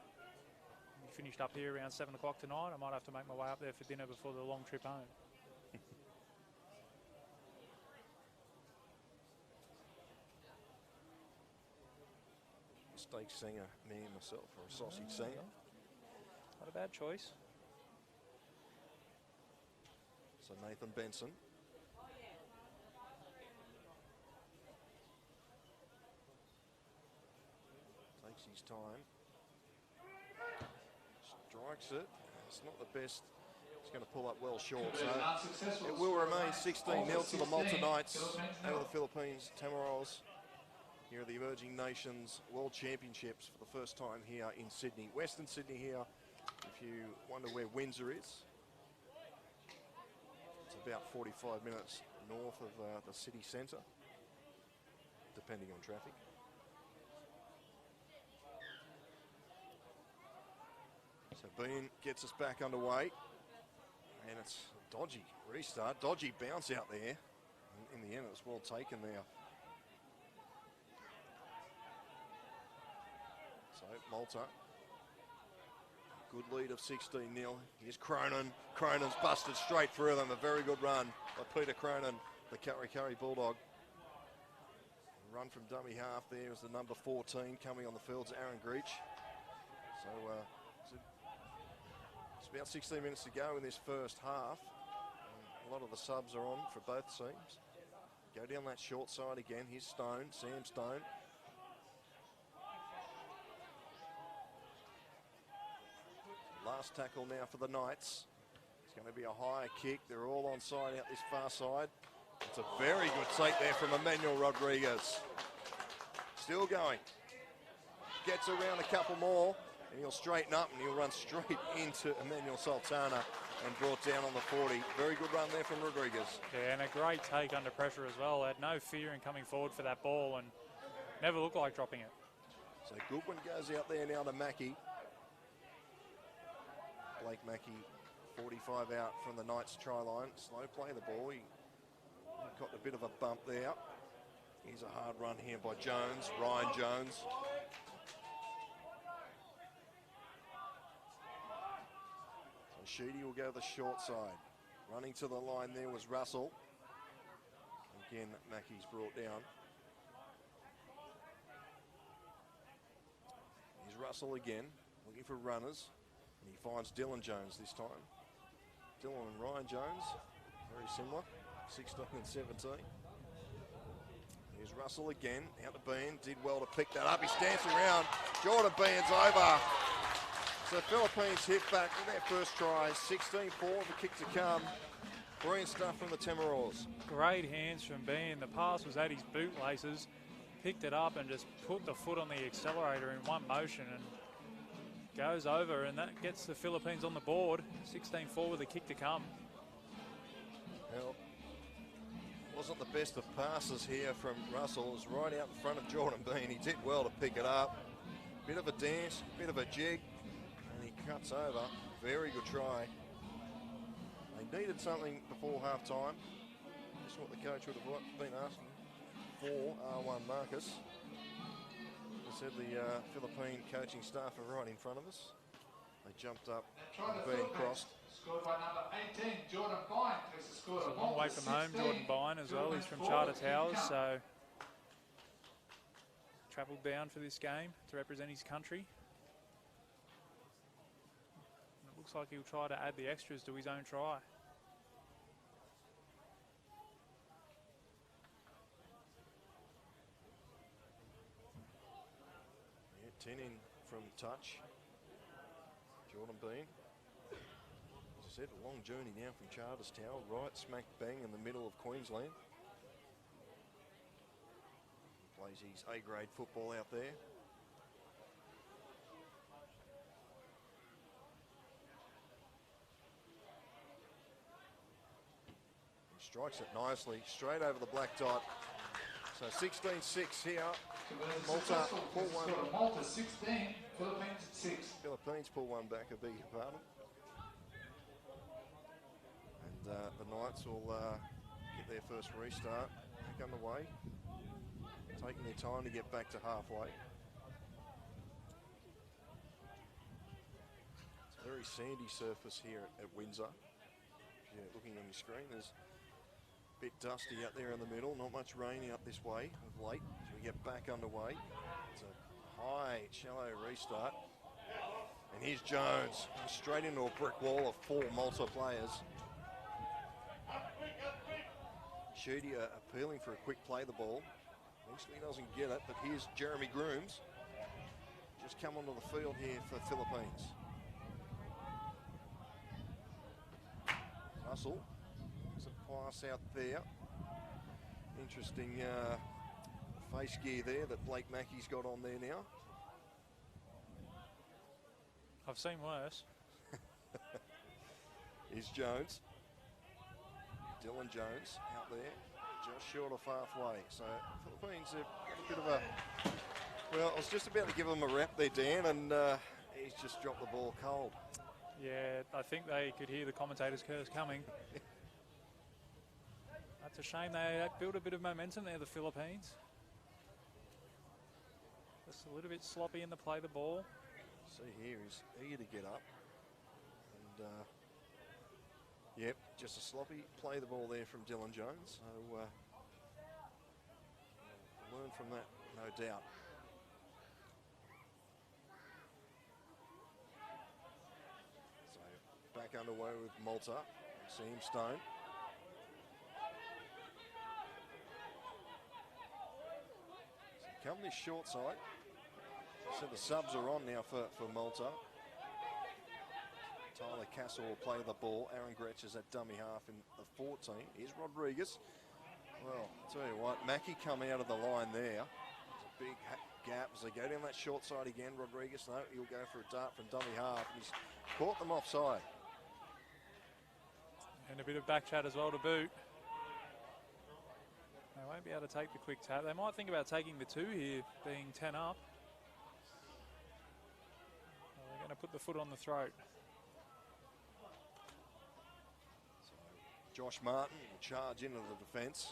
[SPEAKER 2] We finished up here around 7 o'clock tonight. I might have to make my way up there for dinner before the long trip home.
[SPEAKER 1] Steak singer, me and myself, or a sausage singer.
[SPEAKER 2] Not a bad choice.
[SPEAKER 1] So Nathan Benson. Takes his time. Strikes it. It's not the best. He's going to pull up well short. So it will remain 16-0 to the Malta Knights over the Philippines Tamarols. Here are the Emerging Nations World Championships for the first time here in Sydney. Western Sydney here, if you wonder where Windsor is. It's about 45 minutes north of the city centre, depending on traffic. So Bean gets us back underway. And it's a dodgy restart, dodgy bounce out there. In the end, it was well taken there. So Malta, good lead of 16-0. Here's Cronin. Cronin's busted straight through them. A very good run by Peter Cronin, the Curry Bulldog. Run from dummy half there is the number 14 coming on the fields, Aaron Greach. So it's about 16 minutes to go in this first half. A lot of the subs are on for both teams. Go down that short side again. Here's Stone, Sam Stone. Last tackle now for the Knights. It's going to be a higher kick. They're all on side out this far side. It's a very good take there from Emmanuel Rodriguez. Still going. Gets around a couple more and he'll straighten up and he'll run straight into Emmanuel Sultana and brought down on the 40. Very good run there from Rodriguez.
[SPEAKER 2] Yeah, and a great take under pressure as well. Had no fear in coming forward for that ball and never looked like dropping it.
[SPEAKER 1] So Goodwin goes out there now to Mackey. Blake Mackey, 45 out from the Knights try line. Slow play the ball. He got a bit of a bump there. Here's a hard run here by Jones, Ryan Jones. So Sheedy will go the short side. Running to the line there was Russell. Again, Mackey's brought down. Here's Russell again, looking for runners. And he finds Dylan Jones this time. Dylan and Ryan Jones, very similar, 16 and 17. Here's Russell again, out to Bean, did well to pick that up. He's dancing around. Jordan Bean's over. So Philippines hit back with their first try, 16-4, the kick to come. Brilliant stuff from the Tamarols.
[SPEAKER 2] Great hands from Bean. The pass was at his bootlaces, picked it up and just put the foot on the accelerator in one motion and goes over, and that gets the Philippines on the board. 16-4 with a kick to come.
[SPEAKER 1] Well, wasn't the best of passes here from Russell. It was right out in front of Jordan Bean. He did well to pick it up. Bit of a dance, bit of a jig, and he cuts over. Very good try. They needed something before half-time. That's what the coach would have been asking for, R1 Marcus. Said the Philippine coaching staff are right in front of us. They jumped up,
[SPEAKER 3] Try the
[SPEAKER 1] being
[SPEAKER 3] Philippines.
[SPEAKER 1] crossed.
[SPEAKER 3] Scored by number 18, Jordan Bine. Takes the score
[SPEAKER 2] It's a
[SPEAKER 3] to
[SPEAKER 2] long way
[SPEAKER 3] Malta,
[SPEAKER 2] from home,
[SPEAKER 3] 16.
[SPEAKER 2] Jordan Bine as well. He's from
[SPEAKER 3] Philippines
[SPEAKER 2] Charter
[SPEAKER 3] forward,
[SPEAKER 2] Towers,
[SPEAKER 3] keep
[SPEAKER 2] so travelled down for this game to represent his country. And it looks like he'll try to add the extras to his own try.
[SPEAKER 1] Yeah, 10 in from touch. Jordan Bean. As I said, a long journey now from Charters Tower, right smack bang in the middle of Queensland. Plays his A-grade football out there. He strikes it nicely, straight over the black dot. So 16-6 here. Malta pull one.
[SPEAKER 3] Malta 16, Philippines 6.
[SPEAKER 1] Philippines pull one back, I beg your pardon. And the Knights will get their first restart back underway. Taking their time to get back to halfway. It's a very sandy surface here at Windsor. Yeah, looking on your screen, there's a bit dusty out there in the middle. Not much rain out this way of late as we get back underway. It's a high, shallow restart. And here's Jones, straight into a brick wall of 4 Malta players. Shooty appealing for a quick play the ball. Eventually doesn't get it, but here's Jeremy Grooms. Just come onto the field here for Philippines. Russell, there's a pass out there. Interesting face gear there that Blake Mackey's got on there now.
[SPEAKER 2] I've seen worse.
[SPEAKER 1] Here's Jones. Dylan Jones out there, just short of halfway. So Philippines have got a bit of a, well, I was just about to give them a rap there, Dan, and he's just dropped the ball cold.
[SPEAKER 2] Yeah, I think they could hear the commentator's curse coming. That's a shame. They built a bit of momentum there, the Philippines. Just a little bit sloppy in the play the ball.
[SPEAKER 1] See here, he's eager to get up. And yep, just a sloppy play the ball there from Dylan Jones. So learn from that, no doubt. So back underway with Malta. Seam Stone. So come this short side. So the subs are on now for Malta. Tyler Castle will play the ball. Aaron Gretsch is at dummy half in the 14. Here's Rodriguez. Well, I'll tell you what, Mackey come out of the line there. There's a big gap as they go down that short side again. Rodriguez, no, he'll go for a dart from dummy half. And he's caught them offside.
[SPEAKER 2] And a bit of back chat as well to boot. They won't be able to take the quick tap. They might think about taking the 2 here, being 10 up. Well, they're going to put the foot on the throat.
[SPEAKER 1] Josh Martin will charge into the defence.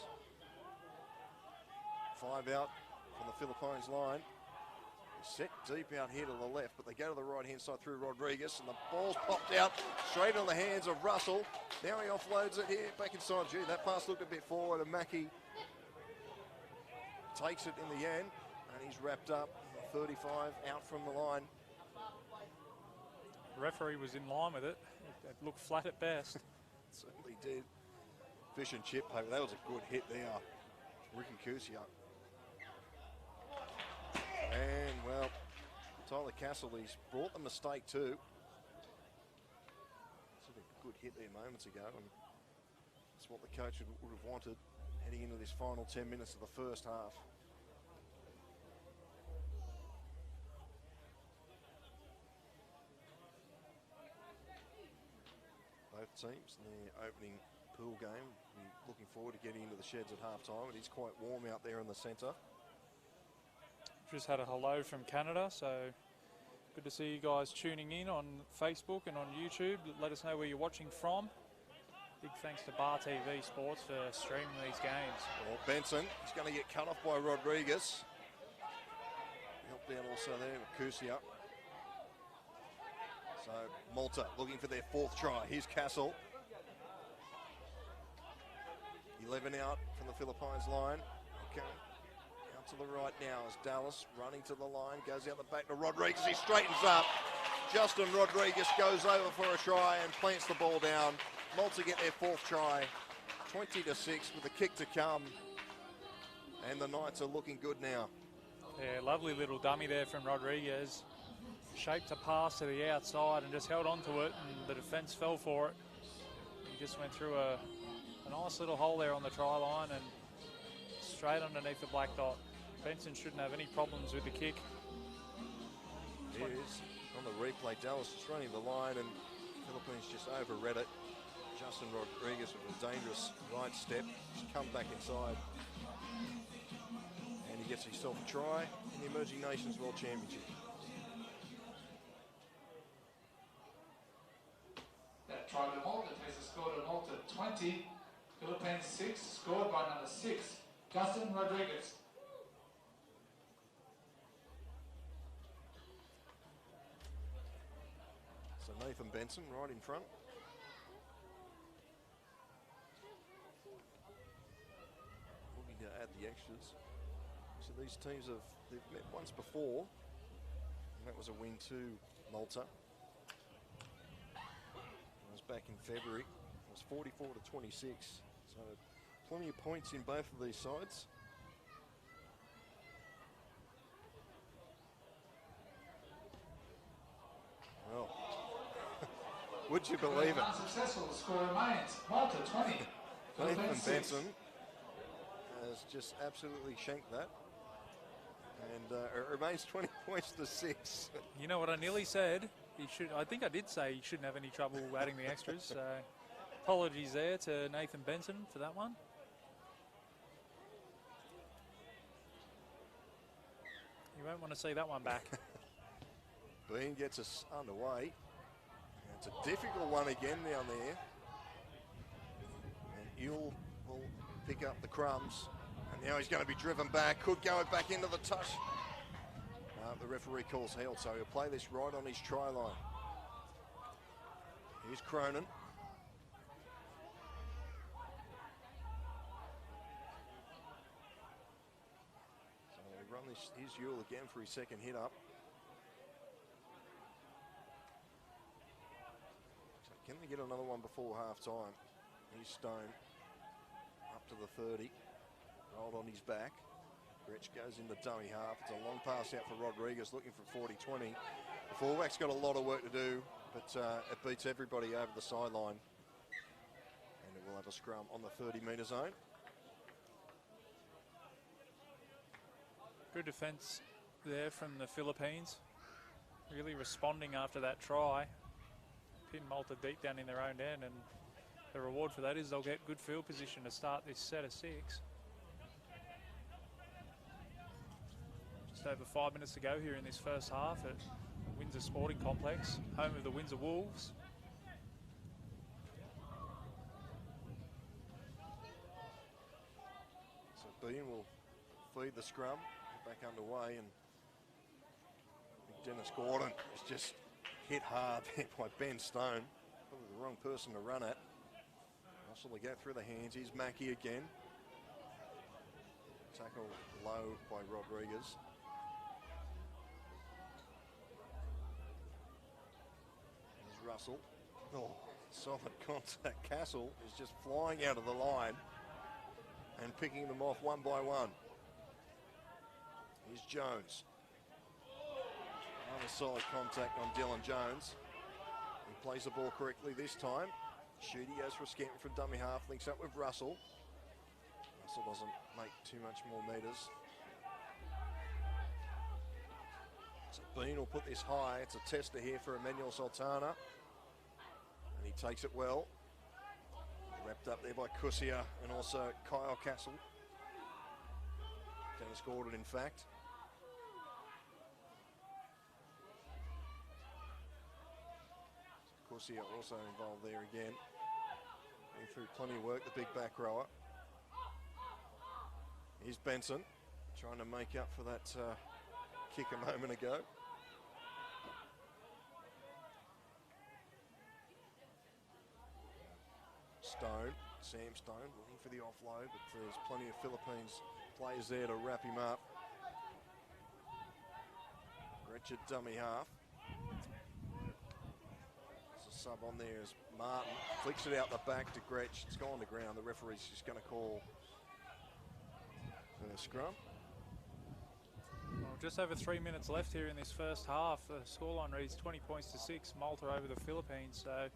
[SPEAKER 1] 5 out from the Philippines line. Set deep out here to the left, but they go to the right-hand side through Rodriguez, and the ball's popped out straight on the hands of Russell. Now he offloads it here, back inside. Gee, that pass looked a bit forward, and Mackey takes it in the end, and he's wrapped up. 35 out from the line.
[SPEAKER 2] The referee was in line with it. It looked flat at best.
[SPEAKER 1] Certainly did. Fish and chip paper. That was a good hit there. Ricky Kusia. And, well, Tyler Castle, he's brought the mistake too. It's a good hit there moments ago, and that's what the coach would have wanted heading into this final 10 minutes of the first half. Both teams in their opening pool game. We're looking forward to getting into the sheds at half-time. It is quite warm out there in the centre.
[SPEAKER 2] Just had a hello from Canada, so good to see you guys tuning in on Facebook and on YouTube. Let us know where you're watching from. Big thanks to Bar TV Sports for streaming these games.
[SPEAKER 1] Well, Benson, he's going to get cut off by Rodriguez. Help down also there with Kusia. So Malta looking for their 4th try. Here's Castle. 11 out from the Philippines line. Okay. Out to the right now is Dallas running to the line. Goes out the back to Rodriguez. He straightens up. Justin Rodriguez goes over for a try and plants the ball down. Malta get their 4th try. 20-6 with a kick to come. And the Knights are looking good now.
[SPEAKER 2] Yeah, lovely little dummy there from Rodriguez. Shaped a pass to the outside and just held on to it, and the defence fell for it. He just went through a nice little hole there on the try line and straight underneath the black dot. Benson shouldn't have any problems with the kick.
[SPEAKER 1] Here's on the replay, Dallas is running the line and Philippines just overread it. Justin Rodriguez with a dangerous right step, just come back inside. And he gets himself a try in the Emerging Nations World Championship.
[SPEAKER 3] That try to Malta takes a score to Malta 20, Philippines 6, scored by number 6, Justin Rodriguez.
[SPEAKER 1] So Nathan Benson right in front. Looking to add the extras. So these teams they've met once before, and that was a win to Malta. It was back in February. It was 44-26. So plenty of points in both of these sides. Well, would you believe it?
[SPEAKER 3] Unsuccessful, the score remains Malta 20,
[SPEAKER 1] Nathan
[SPEAKER 3] Philippines 6.
[SPEAKER 1] Benson has just absolutely shanked that. And it remains 20 points to 6.
[SPEAKER 2] You know what I nearly said? He should. I think I did say he shouldn't have any trouble adding the extras. So apologies there to Nathan Benson for that one. You won't want to see that one back.
[SPEAKER 1] Bean gets us underway. And it's a difficult one again down there. And Ewell will pick up the crumbs. And now he's going to be driven back. Could go back into the touch. The referee calls held, so he'll play this right on his try line. Here's Cronin. So we run this. Here's Ewell again for his 2nd hit up. So can they get another one before half time? Here's Stone up to the 30. Rolled on his back. Gretsch goes into dummy half. It's a long pass out for Rodriguez, looking for 40-20. The fullback's got a lot of work to do, but it beats everybody over the sideline. And it will have a scrum on the 30-metre zone.
[SPEAKER 2] Good defence there from the Philippines. Really responding after that try. Pinned Malta deep down in their own end, and the reward for that is they'll get good field position to start this set of 6. Just over 5 minutes to go here in this first half at Windsor Sporting Complex, home of the Windsor Wolves.
[SPEAKER 1] So Bean will feed the scrum, get back underway, and Dennis Gordon is just hit hard there by Ben Stone. Probably the wrong person to run at. Russell to go through the hands. Here's Mackey again. Tackle low by Rodriguez. Here's Russell. Oh, solid contact. Castle is just flying out of the line and picking them off one by one. Here's Jones. Another solid contact on Dylan Jones. He plays the ball correctly this time. Shooty goes for a scamper from dummy half, links up with Russell. Russell doesn't make too much more metres. So Bean will put this high. It's a tester here for Emmanuel Sultana. And he takes it well. Wrapped up there by Kusia and also Kyle Castle. Dennis Gordon, in fact. Kusia also involved there again. Going through plenty of work, the big back rower. Here's Benson trying to make up for that kick a moment ago. Sam Stone looking for the offload, but there's plenty of Philippines players there to wrap him up. Gretsch at dummy half. There's a sub on there as Martin flicks it out the back to Gretsch. It's gone to ground. The referee's just going to call a scrum.
[SPEAKER 2] Well, just over 3 minutes left here in this first half. The scoreline reads 20 points to 6, Malta over the Philippines. So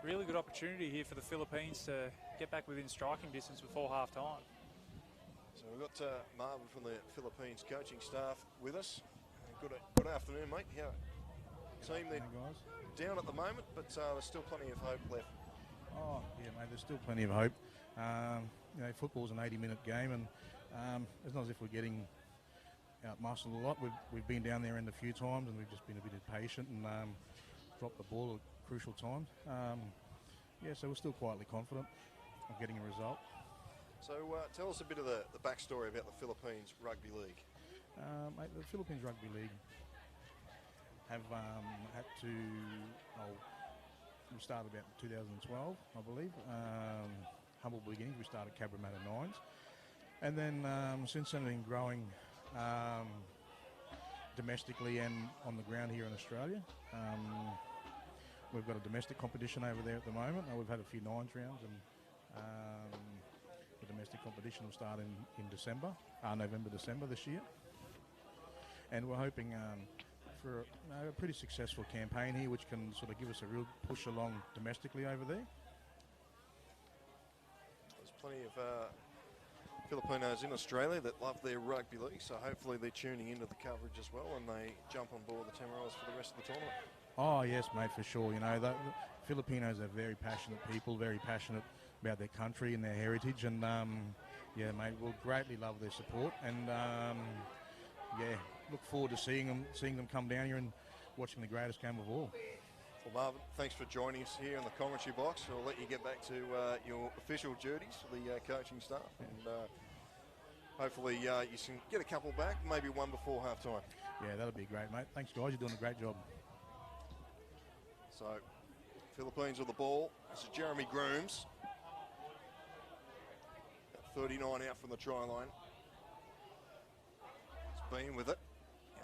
[SPEAKER 2] really good opportunity here for the Philippines to get back within striking distance before half time.
[SPEAKER 1] So we've got Marvin from the Philippines coaching staff with us. Good afternoon, mate. How team they're down at the moment, but there's still plenty of hope left.
[SPEAKER 4] Oh yeah, mate. There's still plenty of hope. You know, football's an 80-minute game, and it's not as if we're getting out-muscled a lot. We've been down there in a few times, and we've just been a bit impatient and dropped the ball at crucial times. Yeah, so we're still quietly confident of getting a result.
[SPEAKER 1] So tell us a bit of the backstory about the Philippines Rugby League.
[SPEAKER 4] Mate, the Philippines Rugby League have had to. We started about 2012, I believe. Humble beginnings. We started Cabramatta Nines, and then since then, been growing domestically and on the ground here in Australia. We've got a domestic competition over there at the moment. We've had a few nines rounds, and the domestic competition will start in November, December this year. And we're hoping for a pretty successful campaign here, which can sort of give us a real push along domestically over there.
[SPEAKER 1] There's plenty of Filipinos in Australia that love their rugby league, so hopefully they're tuning into the coverage as well and they jump on board the Tamarillos for the rest of the tournament.
[SPEAKER 4] Oh yes, mate, for sure. You know, the Filipinos are very passionate people, very passionate about their country and their heritage, and yeah, mate, we'll greatly love their support, and yeah, look forward to seeing them come down here and watching the greatest game of all.
[SPEAKER 1] Well, Marvin, thanks for joining us here in the commentary box. I'll let you get back to your official duties for the coaching staff, and hopefully you can get a couple back, maybe one before half time.
[SPEAKER 4] Yeah, that'll be great, mate. Thanks, guys. You're doing a great job.
[SPEAKER 1] So, Philippines with the ball. This is Jeremy Grooms. 39 out from the try line. He's been with it.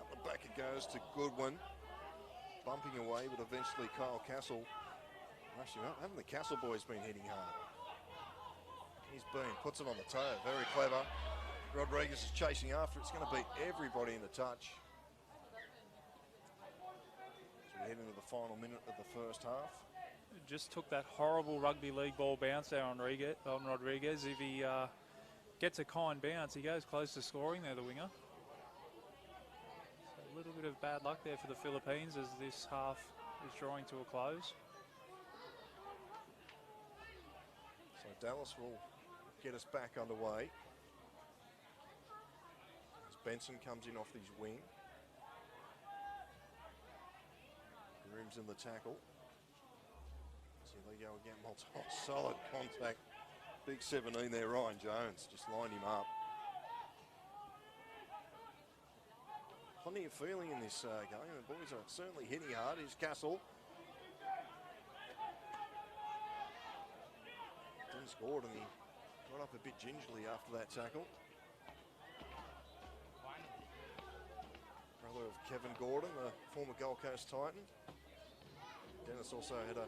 [SPEAKER 1] Out the back it goes to Goodwin. Bumping away, but eventually Kyle Castle. Actually, haven't the Castle boys been hitting hard? Puts it on the toe. Very clever. Rodriguez is chasing after. It's going to beat everybody in the touch. So we head into the final minute of the first half.
[SPEAKER 2] Just took that horrible rugby league ball bounce there on Rodriguez. If he gets a kind bounce, he goes close to scoring there, the winger. So a little bit of bad luck there for the Philippines as this half is drawing to a close.
[SPEAKER 1] So Dallas will get us back underway. As Benson comes in off his wing. Grooms in the tackle. So they go again. Oh, solid contact. Big 17 there, Ryan Jones just lined him up. Plenty of feeling in this game. The boys are certainly hitting hard. Here's Castle. Didn't score, and he got up a bit gingerly after that tackle. Brother of Kevin Gordon, the former Gold Coast Titan. Dennis also had a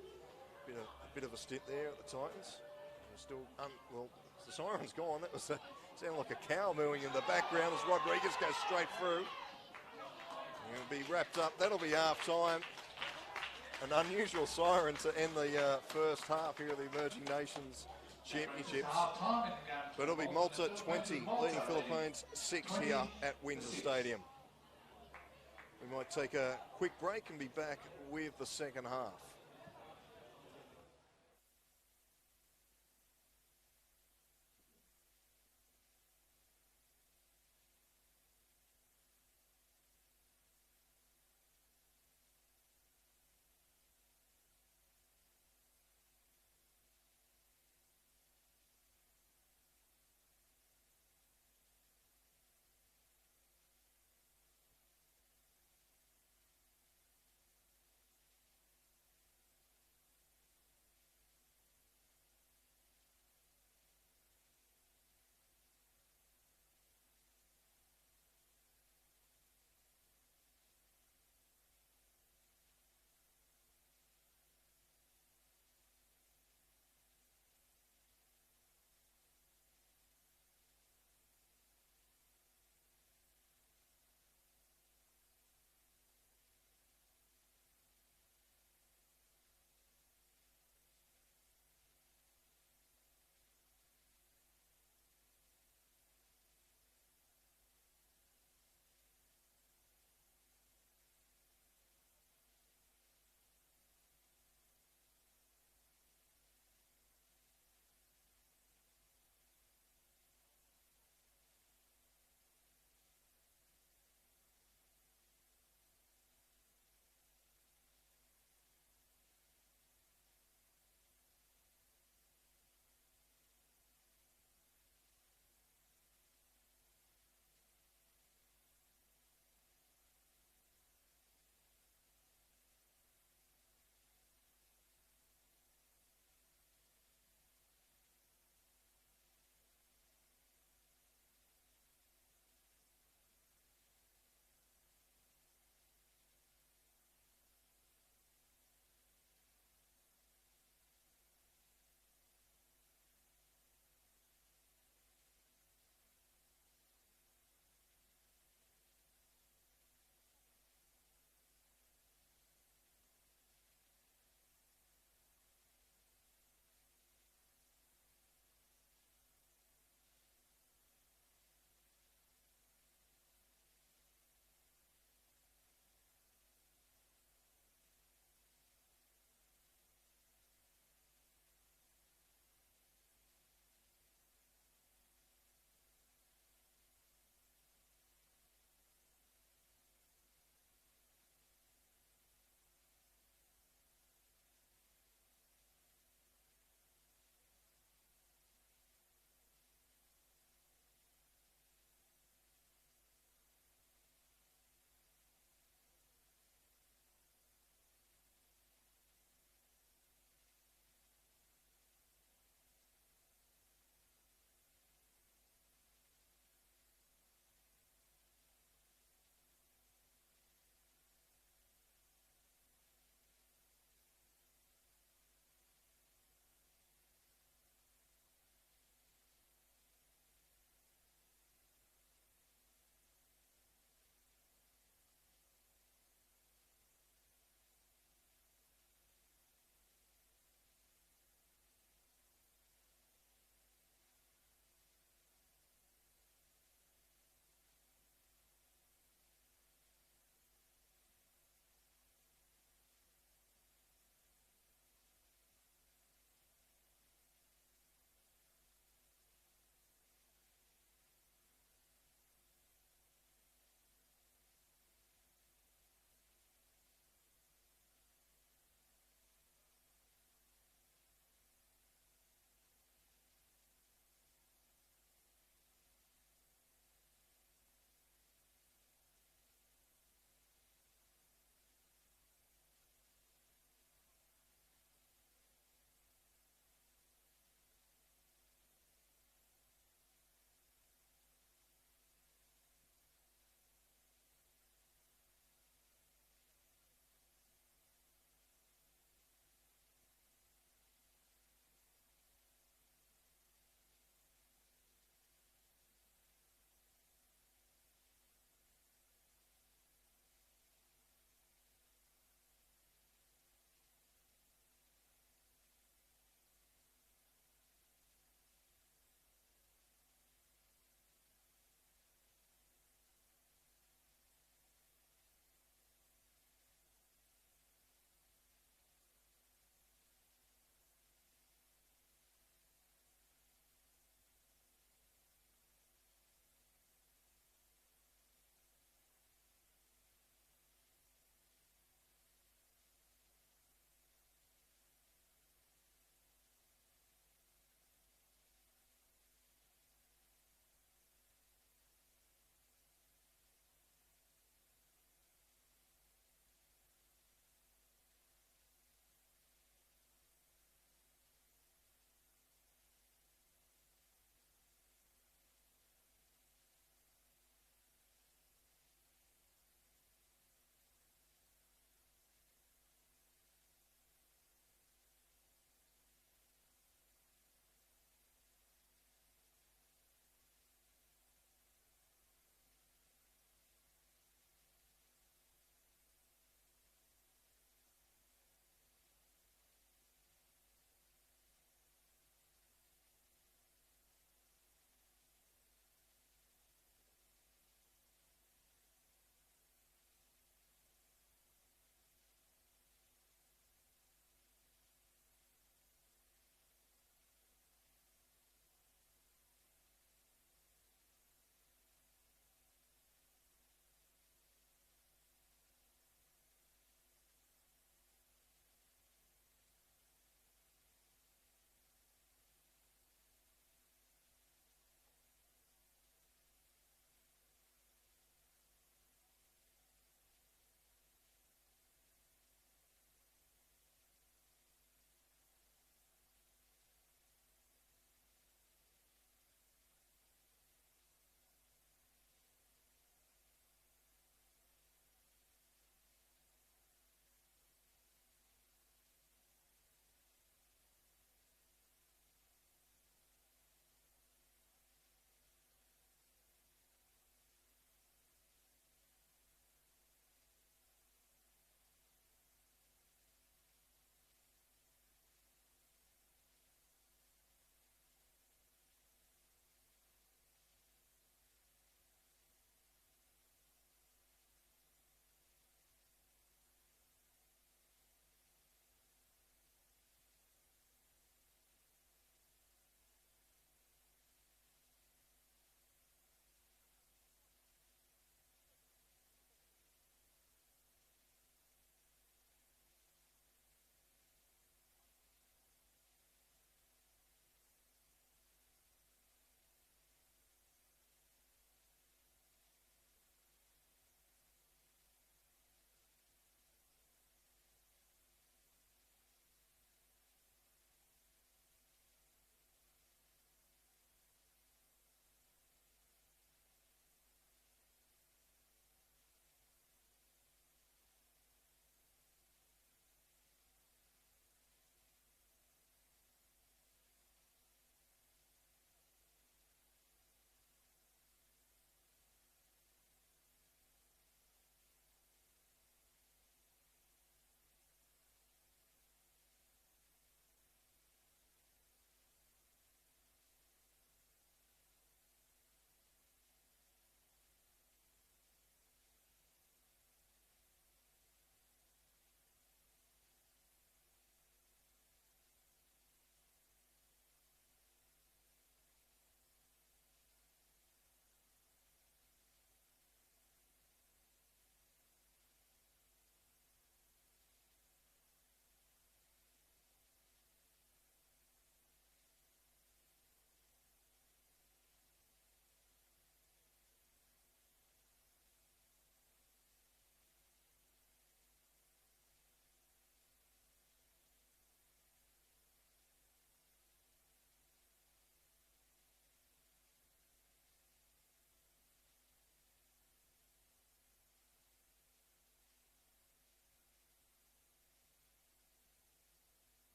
[SPEAKER 1] bit of a stint there at the Titans. Still, well, the siren's gone. That was sounded like a cow mooing in the background as Rodriguez goes straight through. It'll be wrapped up. That'll be half time. An unusual siren to end the first half here of the Emerging Nations Championships. But it'll be Malta 20, leading Philippines 6 here at Windsor Stadium. We might take a quick break and be back with the second half.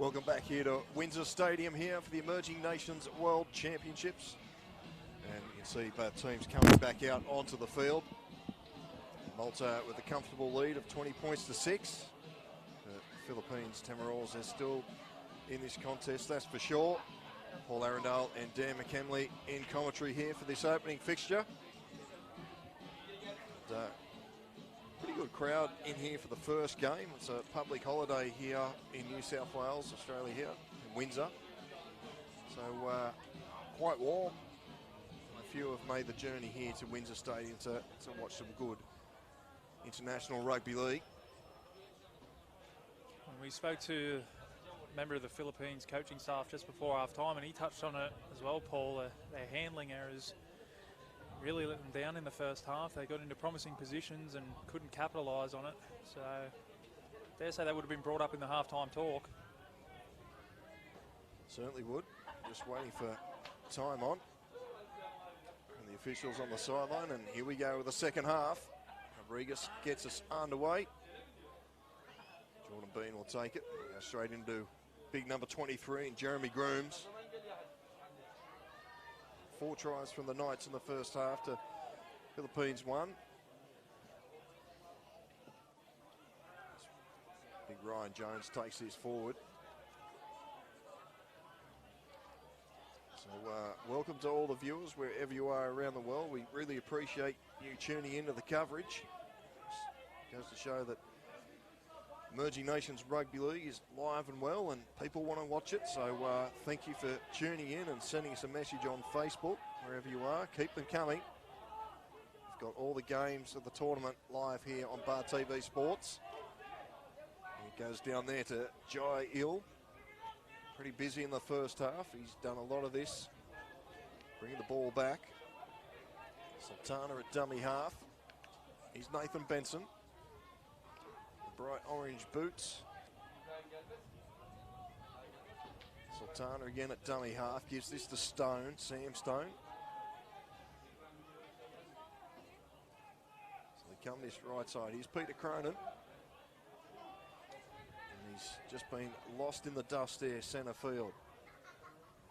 [SPEAKER 1] Welcome back here to Windsor Stadium here for the Emerging Nations World Championships. And you can see both teams coming back out onto the field. Malta with a comfortable lead of 20 points to 6. The Philippines, Tamarols, they're still in this contest, that's for sure. Paul Arundel and Dan McKemley in commentary here for this opening fixture. And, pretty good crowd in here for the first game. It's a public holiday here in New South Wales, Australia here, in Windsor. So quite warm. A few have made the journey here to Windsor Stadium to watch some good international rugby league.
[SPEAKER 2] We spoke to a member of the Philippines coaching staff just before half-time, and he touched on it as well, Paul. Their handling errors really let them down in the first half. They got into promising positions and couldn't capitalise on it. So, dare say that would have been brought up in the half-time talk.
[SPEAKER 1] Certainly would. Just waiting for time on. And the officials on the sideline, and here we go with the second half. Rodriguez gets us underway. Jordan Bean will take it. We go straight into big number 23 and Jeremy Grooms. 4 tries from the Knights in the first half to Philippines 1. Big Ryan Jones takes this forward. So welcome to all the viewers wherever you are around the world. We really appreciate you tuning into the coverage. Goes to show that Emerging Nations Rugby League is live and well, and people want to watch it. So thank you for tuning in and sending us a message on Facebook, wherever you are. Keep them coming. We've got all the games of the tournament live here on Bar TV Sports. And it goes down there to Jai Ill. Pretty busy in the first half. He's done a lot of this. Bringing the ball back. Sultana at dummy half. He's Nathan Benson. Bright orange boots. Sultana again at dummy half. Gives this to Stone, Sam Stone. So they come this right side. Here's Peter Cronin. And he's just been lost in the dust there, centre field.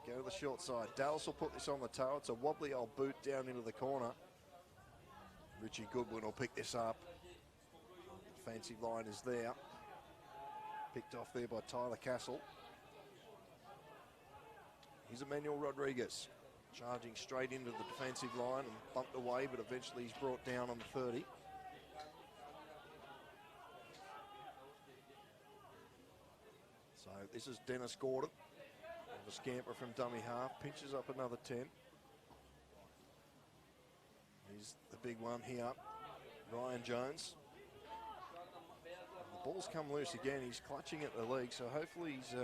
[SPEAKER 1] Go to the short side. Dallas will put this on the toe. It's a wobbly old boot down into the corner. Richie Goodwin will pick this up. Fancy line is there. Picked off there by Tyler Castle. Here's Emmanuel Rodriguez. Charging straight into the defensive line and bumped away, but eventually he's brought down on the 30. So this is Dennis Gordon. The scamper from dummy half. Pinches up another 10. He's the big one here. Ryan Jones. The ball's come loose again. He's clutching at the leg, so hopefully he's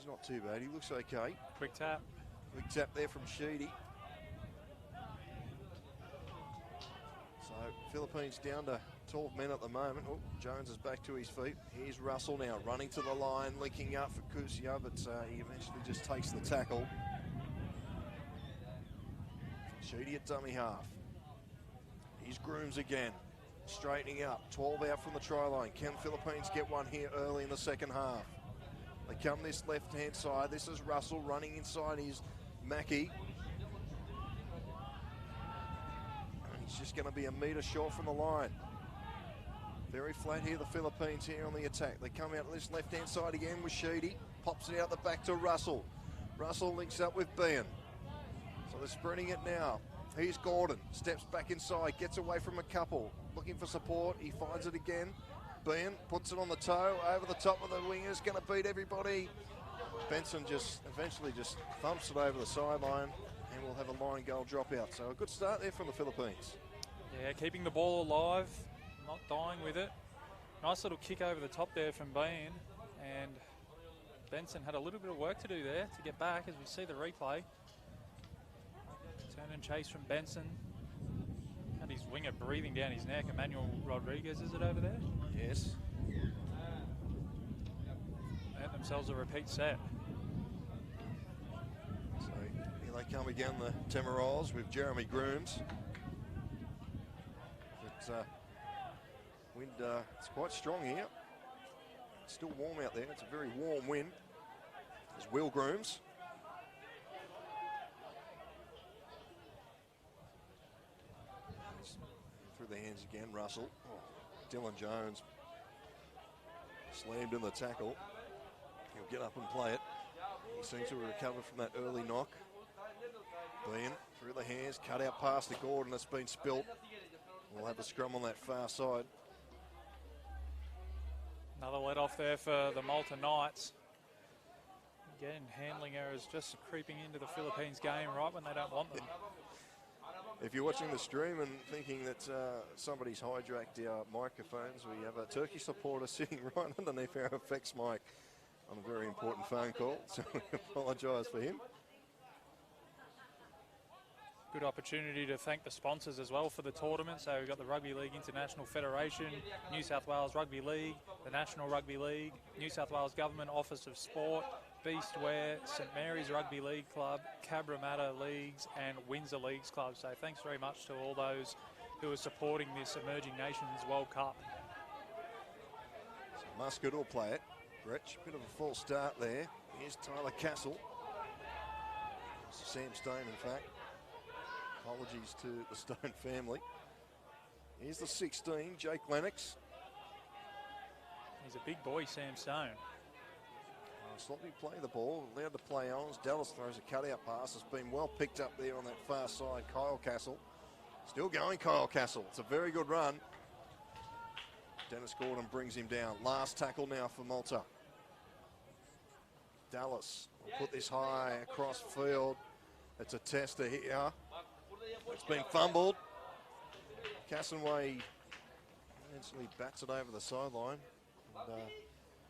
[SPEAKER 1] not too bad. He looks okay.
[SPEAKER 2] Quick tap.
[SPEAKER 1] Quick tap there from Sheedy. So Philippines down to 12 men at the moment. Oh, Jones is back to his feet. Here's Russell now running to the line, linking up for Kusia, but he eventually just takes the tackle. Sheedy at dummy half. Here's Grooms again. Straightening up, 12 out from the try line. Can Philippines get one here early in the second half? They come this left-hand side. This is Russell running inside his Mackie. And he's just going to be a metre short from the line. Very flat here, the Philippines here on the attack. They come out this left-hand side again with Sheedy. Pops it out the back to Russell. Russell links up with Ben. So they're sprinting it now. Here's Gordon, steps back inside, gets away from a couple, looking for support. He finds it again. Ben puts it on the toe, over the top of the wingers, going to beat everybody. Benson just eventually just thumps it over the sideline, and we'll have a line goal dropout. So a good start there from the Philippines.
[SPEAKER 2] Yeah, keeping the ball alive, not dying with it. Nice little kick over the top there from Ben, and Benson had a little bit of work to do there to get back as we see the replay. Turn and chase from Benson. And his winger breathing down his neck. Emmanuel Rodriguez, is it over there?
[SPEAKER 1] Yes.
[SPEAKER 2] They had themselves a repeat set.
[SPEAKER 1] So here they come again, the Tamarols with Jeremy Grooms. But wind, it's quite strong here. It's still warm out there. It's a very warm wind. There's Will Grooms. Through the hands again, Russell. Oh, Dylan Jones slammed in the tackle. He'll get up and play it. He seems to have recovered from that early knock. Bean through the hands, cut out past to Gordon. It's been spilt. We'll have a scrum on that far side.
[SPEAKER 2] Another let off there for the Malta Knights. Again, handling errors just creeping into the Philippines game right when they don't want them.
[SPEAKER 1] If you're watching the stream and thinking that somebody's hijacked our microphones, we have a Turkish supporter sitting right underneath our effects mic on a very important phone call, so we apologise for him.
[SPEAKER 2] Good opportunity to thank the sponsors as well for the tournament. So we've got the Rugby League International Federation, New South Wales Rugby League, the National Rugby League, New South Wales Government Office of Sport, Beastware, St Mary's Rugby League Club, Cabramatta Leagues and Windsor Leagues Club. So thanks very much to all those who are supporting this Emerging Nations World Cup.
[SPEAKER 1] So Muscat will play it. Gretsch, bit of a false start there. Here's Tyler Castle. Sam Stone, in fact. Apologies to the Stone family. Here's the 16, Jake Lennox.
[SPEAKER 2] He's a big boy, Sam Stone.
[SPEAKER 1] Sloppy play the ball, allowed to play on. Dallas throws a cutout pass. It's been well picked up there on that far side. Kyle Castle. Still going, Kyle Castle. It's a very good run. Dennis Gordon brings him down. Last tackle now for Malta. Dallas will put this high across field. It's a tester here. It's been fumbled. Cassenway instantly bats it over the sideline. And,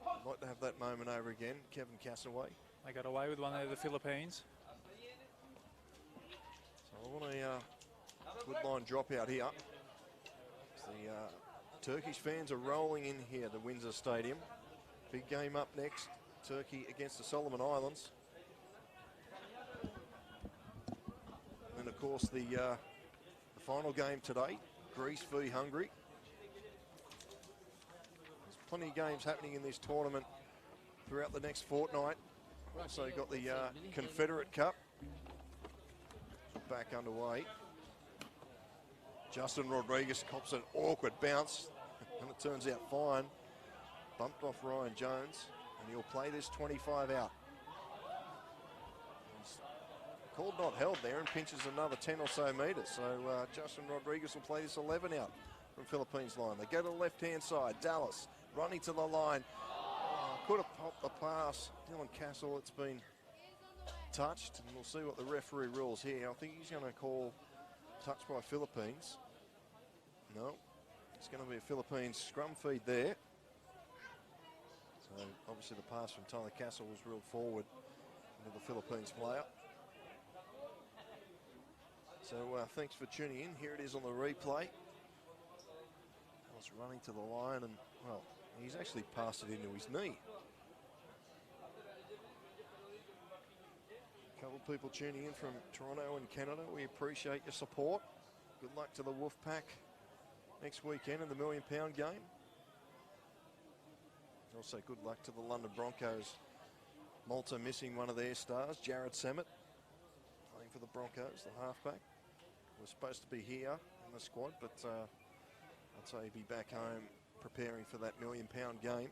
[SPEAKER 1] I'd like to have that moment over again. Kevin Cassenway.
[SPEAKER 2] They got away with one there, the Philippines.
[SPEAKER 1] So I want a good line drop out here. The Turkish fans are rolling in here to Windsor Stadium. Big game up next. Turkey against the Solomon Islands. And of course the final game today, Greece v Hungary. There's plenty of games happening in this tournament throughout the next fortnight. Also got the Confederate Cup back underway. Justin Rodriguez cops an awkward bounce and it turns out fine. Bumped off Ryan Jones and he'll play this 25 out. He's called not held there and pinches another 10 or so metres. So Justin Rodriguez will play this 11 out from Philippines line. They go to the left-hand side. Dallas running to the line. Could have popped the pass. Dylan Castle, it's been touched. And we'll see what the referee rules here. I think he's going to call touch by Philippines. No, it's going to be a Philippines scrum feed there. So obviously the pass from Tyler Castle was reeled forward into the Philippines player. So thanks for tuning in. Here it is on the replay. Dallas running to the line and, well, he's actually passed it into his knee. A couple of people tuning in from Toronto and Canada. We appreciate your support. Good luck to the Wolfpack next weekend in the £1 million game. Also good luck to the London Broncos. Malta missing one of their stars, Jared Samet, playing for the Broncos, the halfback. Was supposed to be here in the squad, but I'd say he'd be back home preparing for that £1 million game.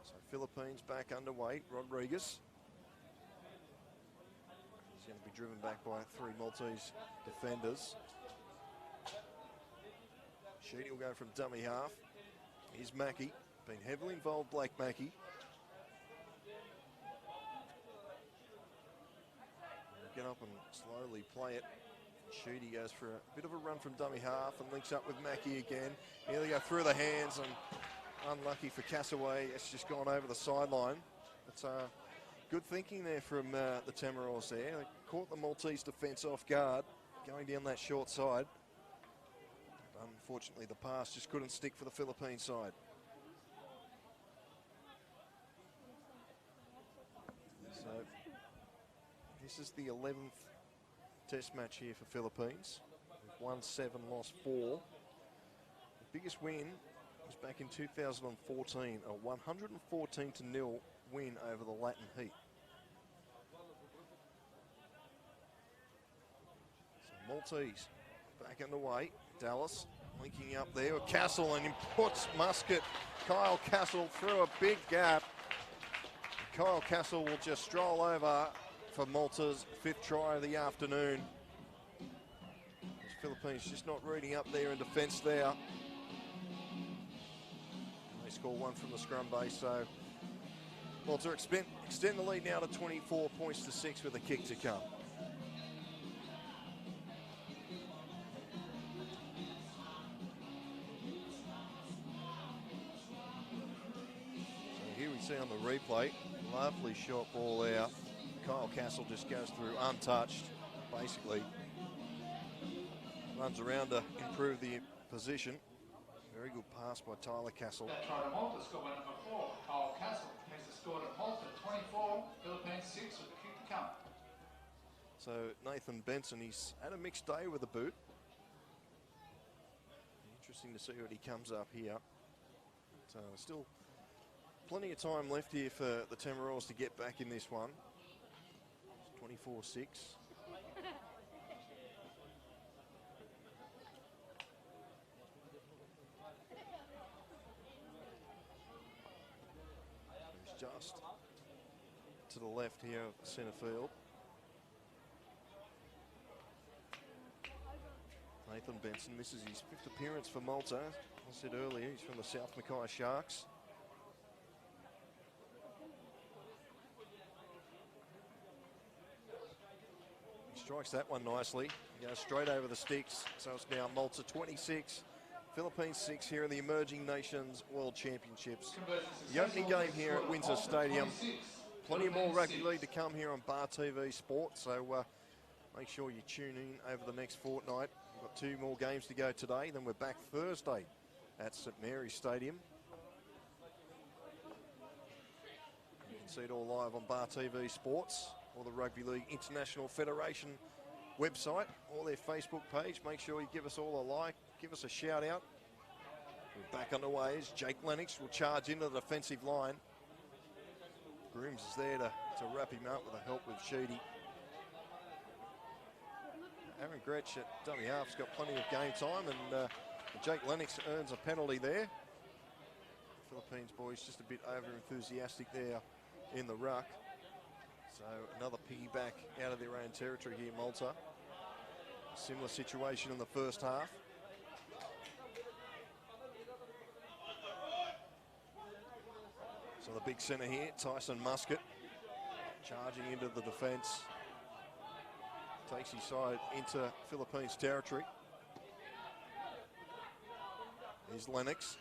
[SPEAKER 1] So Philippines back underway. Rodriguez. He's going to be driven back by 3 Maltese defenders. Sheedy will go from dummy half. Here's Mackey. Been heavily involved, Blake Mackey. Get up and slowly play it. Sheedy goes for a bit of a run from dummy half and links up with Mackey again. Here they go through the hands and unlucky for Cassaway. It's just gone over the sideline. It's good thinking there from the Tamaros there. They caught the Maltese defence off guard going down that short side. But unfortunately the pass just couldn't stick for the Philippine side. So this is the 11th test match here for Philippines. We've won 7, lost 4. The biggest win was back in 2014, a 114-0 win over the Latin Heat. So Maltese back underway. Dallas linking up there with Castle, and he puts Muscat, Kyle Castle, through a big gap. Kyle Castle will just stroll over for Malta's 5th try of the afternoon. The Philippines just not reading up there in defence there. And they score 1 from the scrum base, so Malta extend the lead now to 24 points to 6 with a kick to come. So here we see on the replay, lovely shot ball out. Kyle Castle just goes through untouched, basically. Runs around to improve the position. Very good pass by Tyler Castle.
[SPEAKER 3] That try to Malta, score by number 4. Kyle Castle has the score to Malta, 24, Philippines 6 with the kick to come.
[SPEAKER 1] So Nathan Benson, he's had a mixed day with the boot. Interesting to see what he comes up here. So still plenty of time left here for the Tamaroas to get back in this one. 24-6. Just to the left here of centre field. Nathan Benson, this is his 5th appearance for Malta. I said earlier, he's from the South Mackay Sharks. He strikes that one nicely. He goes straight over the sticks. So it's now Malta 26. Philippines 6 here in the Emerging Nations World Championships. The opening game here at Windsor Stadium. Plenty more rugby league to come here on Bar TV Sport, so make sure you tune in over the next fortnight. We've got 2 more games to go today, then we're back Thursday at St Mary's Stadium. You can see it all live on Bar TV Sports or the Rugby League International Federation website or their Facebook page. Make sure you give us all a like. Give us a shout out. We're back underway as Jake Lennox will charge into the defensive line. Grooms is there to wrap him up with the help with Sheedy. Aaron Gretsch at dummy half's got plenty of game time, and Jake Lennox earns a penalty there. Philippines boys just a bit over enthusiastic there in the ruck. So another piggyback out of their own territory here, Malta. Similar situation in the first half. So the big centre here, Tyson Muscat, charging into the defence. Takes his side into Philippines territory. Here's Lennox.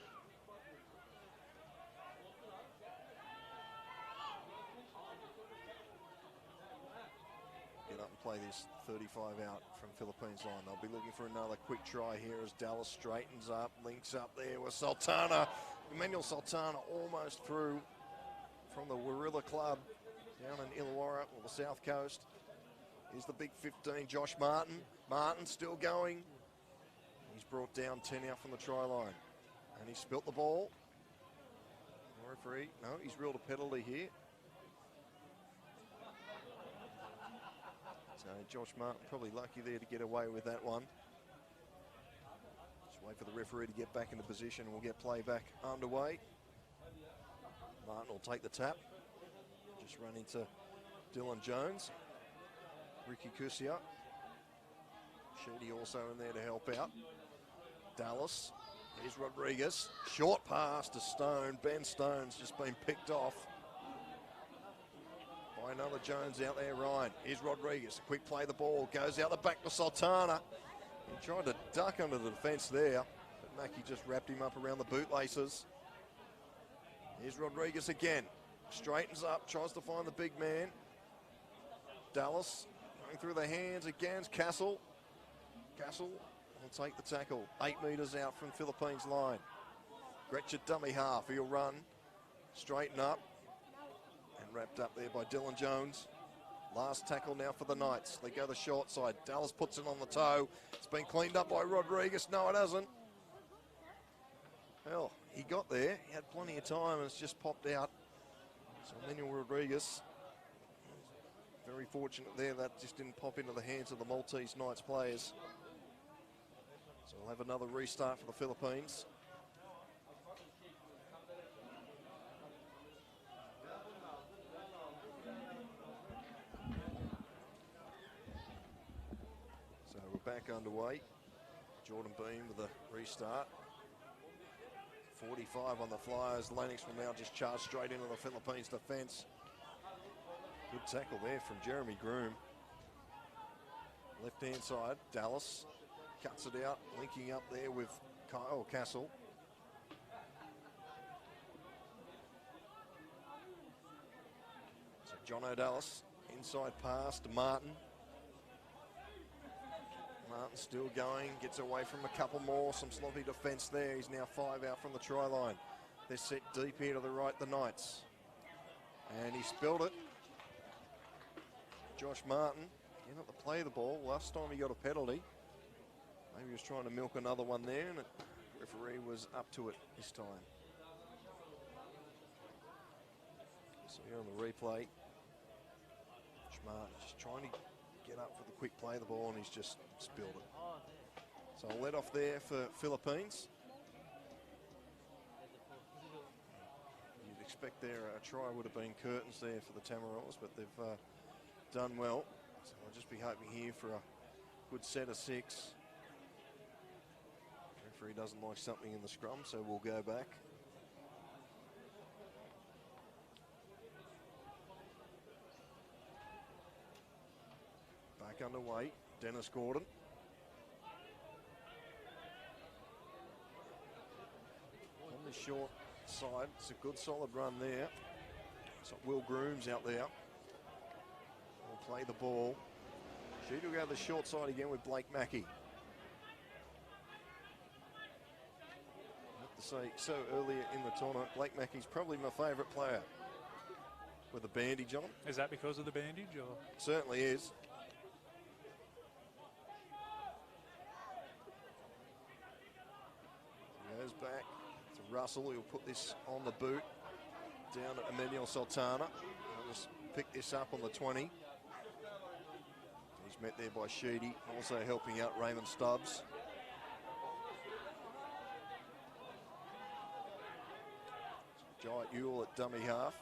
[SPEAKER 1] Get up and play this 35 out from Philippines line. They'll be looking for another quick try here as Dallas straightens up, links up there with Sultana. Emmanuel Sultana almost through from the Warilla Club down in Illawarra, or the South Coast. Here's the big 15, Josh Martin. Martin still going. He's brought down 10 out from the try line. And he spilt the ball. The referee, no, he's ruled a penalty here. So Josh Martin probably lucky there to get away with that one. Just wait for the referee to get back into position and we'll get play back underway. Martin will take the tap. Just run into Dylan Jones. Ricky Kusia. Sheedy also in there to help out. Dallas. Here's Rodriguez. Short pass to Stone. Ben Stone's just been picked off by another Jones out there, Ryan. Here's Rodriguez. A quick play the ball. Goes out the back to Sultana. He tried to duck under the defence there, but Mackie just wrapped him up around the bootlaces. Here's Rodriguez again. Straightens up, tries to find the big man. Dallas going through the hands again. Castle. Castle will take the tackle. 8 metres out from Philippines line. Gretchen dummy half. He'll run. Straighten up. And wrapped up there by Dylan Jones. Last tackle now for the Knights. They go the short side. Dallas puts it on the toe. It's been cleaned up by Rodriguez. No, it hasn't. Well, he got there. He had plenty of time and it's just popped out. So Manuel Rodriguez, very fortunate there. That just didn't pop into the hands of the Maltese Knights players. So we'll have another restart for the Philippines. So we're back underway. Jordan Beam with a restart. 45 on the Flyers. Lennox will now just charge straight into the Philippines defence. Good tackle there from Jeremy Groom. Left-hand side, Dallas cuts it out, linking up there with Kyle Castle. So John O'Dallas, inside pass to Martin. Martin still going, gets away from a couple more, some sloppy defence there. He's now 5 out from the try line. They're set deep here to the right, the Knights. And he spilled it. Josh Martin, not to play the ball. Last time he got a penalty. Maybe he was trying to milk another one there, and the referee was up to it this time. So here on the replay, Josh Martin just trying to get up for the quick play of the ball, and he's just spilled it. So a let off there for Philippines. You'd expect there a try would have been curtains there for the Tamarillos, but they've done well. So I'll just be hoping here for a good set of 6. Referee doesn't like something in the scrum, so we'll go back. Back underway, Dennis Gordon. On the short side, it's a good solid run there. So Will Grooms out there. Will play the ball. Sheet will go to the short side again with Blake Mackey. I have to say, so earlier in the tournament, Blake Mackey's probably my favourite player. With a bandage on.
[SPEAKER 2] Is that because of the bandage, or?
[SPEAKER 1] Certainly is. Goes back to Russell, who'll put this on the boot. Down at Emmanuel Sultana. He'll just pick this up on the 20. He's met there by Sheedy, also helping out Raymond Stubbs. Giant Ewell at dummy half.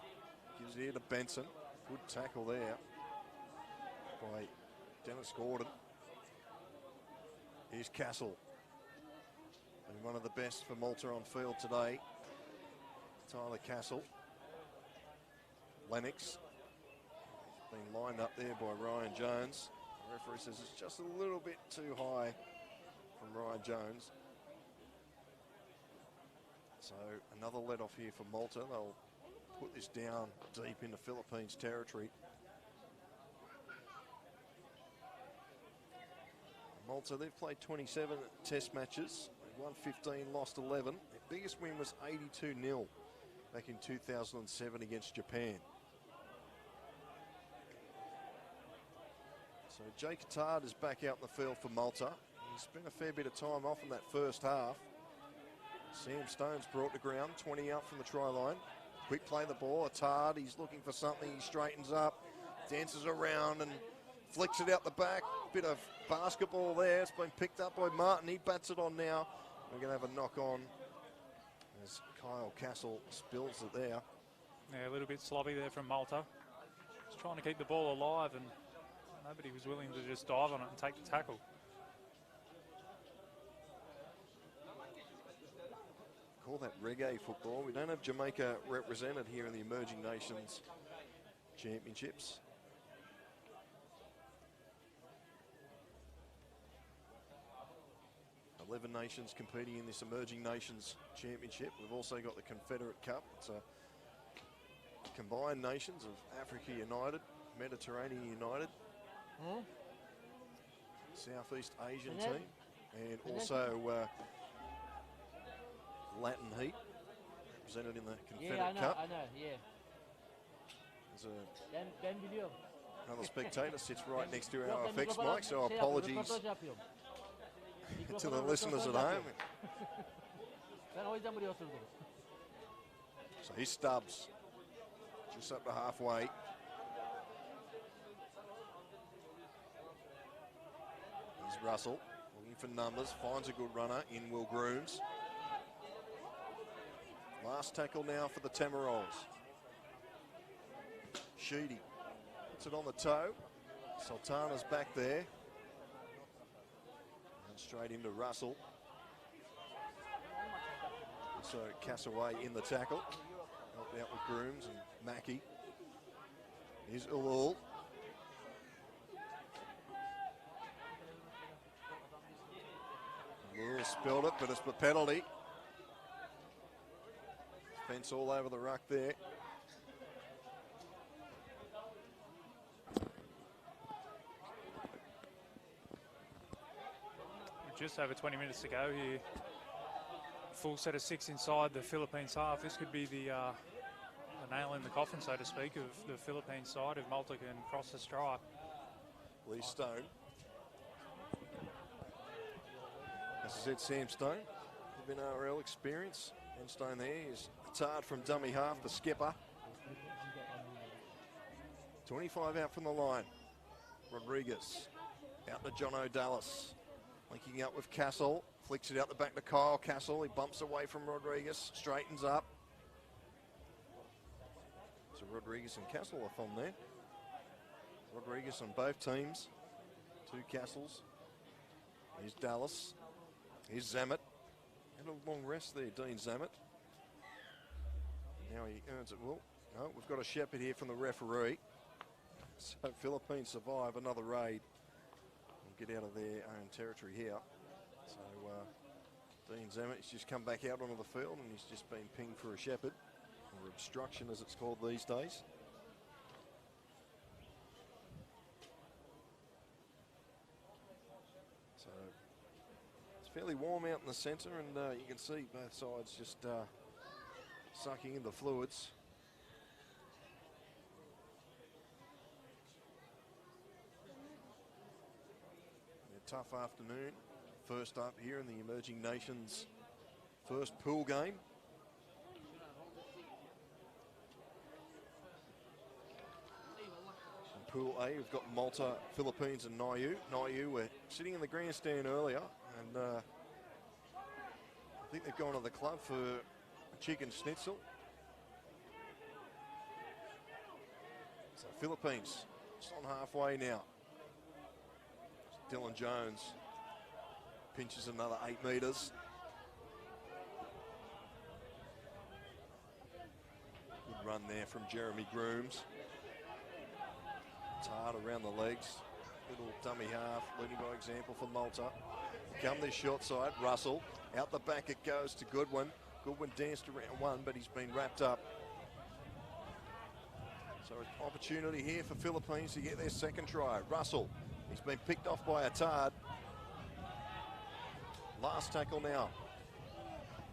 [SPEAKER 1] Gives it here to Benson. Good tackle there by Dennis Gordon. Here's Castle. And one of the best for Malta on field today. Tyler Castle. Lennox. Been lined up there by Ryan Jones. The referee says it's just a little bit too high from Ryan Jones. So another let off here for Malta. They'll put this down deep into Philippines territory. Malta, they've played 27 test matches. They won 15, lost 11. Their biggest win was 82-0 back in 2007 against Japan. So Jake Attard is back out in the field for Malta. He spent a fair bit of time off in that first half. Sam Stone's brought to ground, 20 out from the try line. Quick play the ball, Attard, he's looking for something, he straightens up, dances around and flicks it out the back. Bit of basketball there, it's been picked up by Martin, he bats it on now. We're going to have a knock on as Kyle Castle spills it there.
[SPEAKER 2] Yeah, a little bit sloppy there from Malta. Just trying to keep the ball alive and nobody was willing to just dive on it and take the tackle.
[SPEAKER 1] Call that reggae football. We don't have Jamaica represented here in the Emerging Nations Championships. Eleven nations competing in this Emerging Nations Championship. We've also got the Confederate Cup. It's a combined nations of Africa United, Mediterranean United, Southeast Asian team, and also Latin Heat, represented in the Confederate Cup.
[SPEAKER 5] I know, yeah.
[SPEAKER 1] There's another spectator sits right next to our FX mic, so apologies to the listeners at home. So he's Stubbs, just up to halfway. Here's Russell, looking for numbers, finds a good runner in Will Grooms. Last tackle now for the Tamarols. Sheedy puts it on the toe. Sultana's back there. And straight into Russell. So Cassaway in the tackle. Helped out with Grooms and Mackie. Here's Ulul. Ulul spilled it, but it's a penalty. Fence all over the ruck there.
[SPEAKER 2] Just over 20 minutes to go here. Full set of 6 inside the Philippines half. This could be the nail in the coffin, so to speak, of the Philippines side if Malta can cross the strike.
[SPEAKER 1] Lee Stone. As I said, Sam Stone, been NRL experience. And Stone there is Tard from dummy half, the skipper. 25 out from the line. Rodriguez out to John O'Dallas. Linking up with Castle. Flicks it out the back to Kyle Castle. He bumps away from Rodriguez. Straightens up. So Rodriguez and Castle off on there. Rodriguez on both teams. 2 Castles. Here's Dallas. Here's Zammit. Had a long rest there, Dean Zammit. Now he earns it. Well, no, we've got a shepherd here from the referee. So Philippines survive another raid. Get out of their own territory here. So Dean Zammit, he's just come back out onto the field and he's just been pinged for a shepherd, or obstruction as it's called these days. So it's fairly warm out in the centre, and you can see both sides just sucking in the fluids. Tough afternoon. First up here in the Emerging Nations first pool game. In Pool A, we've got Malta, Philippines and Niue. Niue were sitting in the grandstand earlier, and I think they've gone to the club for a chicken schnitzel. So Philippines, just on halfway now. Dylan Jones pinches another 8 metres. Good run there from Jeremy Grooms. Tard around the legs. Little dummy half, leading by example for Malta. Come this short side, Russell. Out the back it goes to Goodwin. Goodwin danced around one, but he's been wrapped up. So an opportunity here for Philippines to get their second try. Russell. He's been picked off by a Tard. Last tackle now.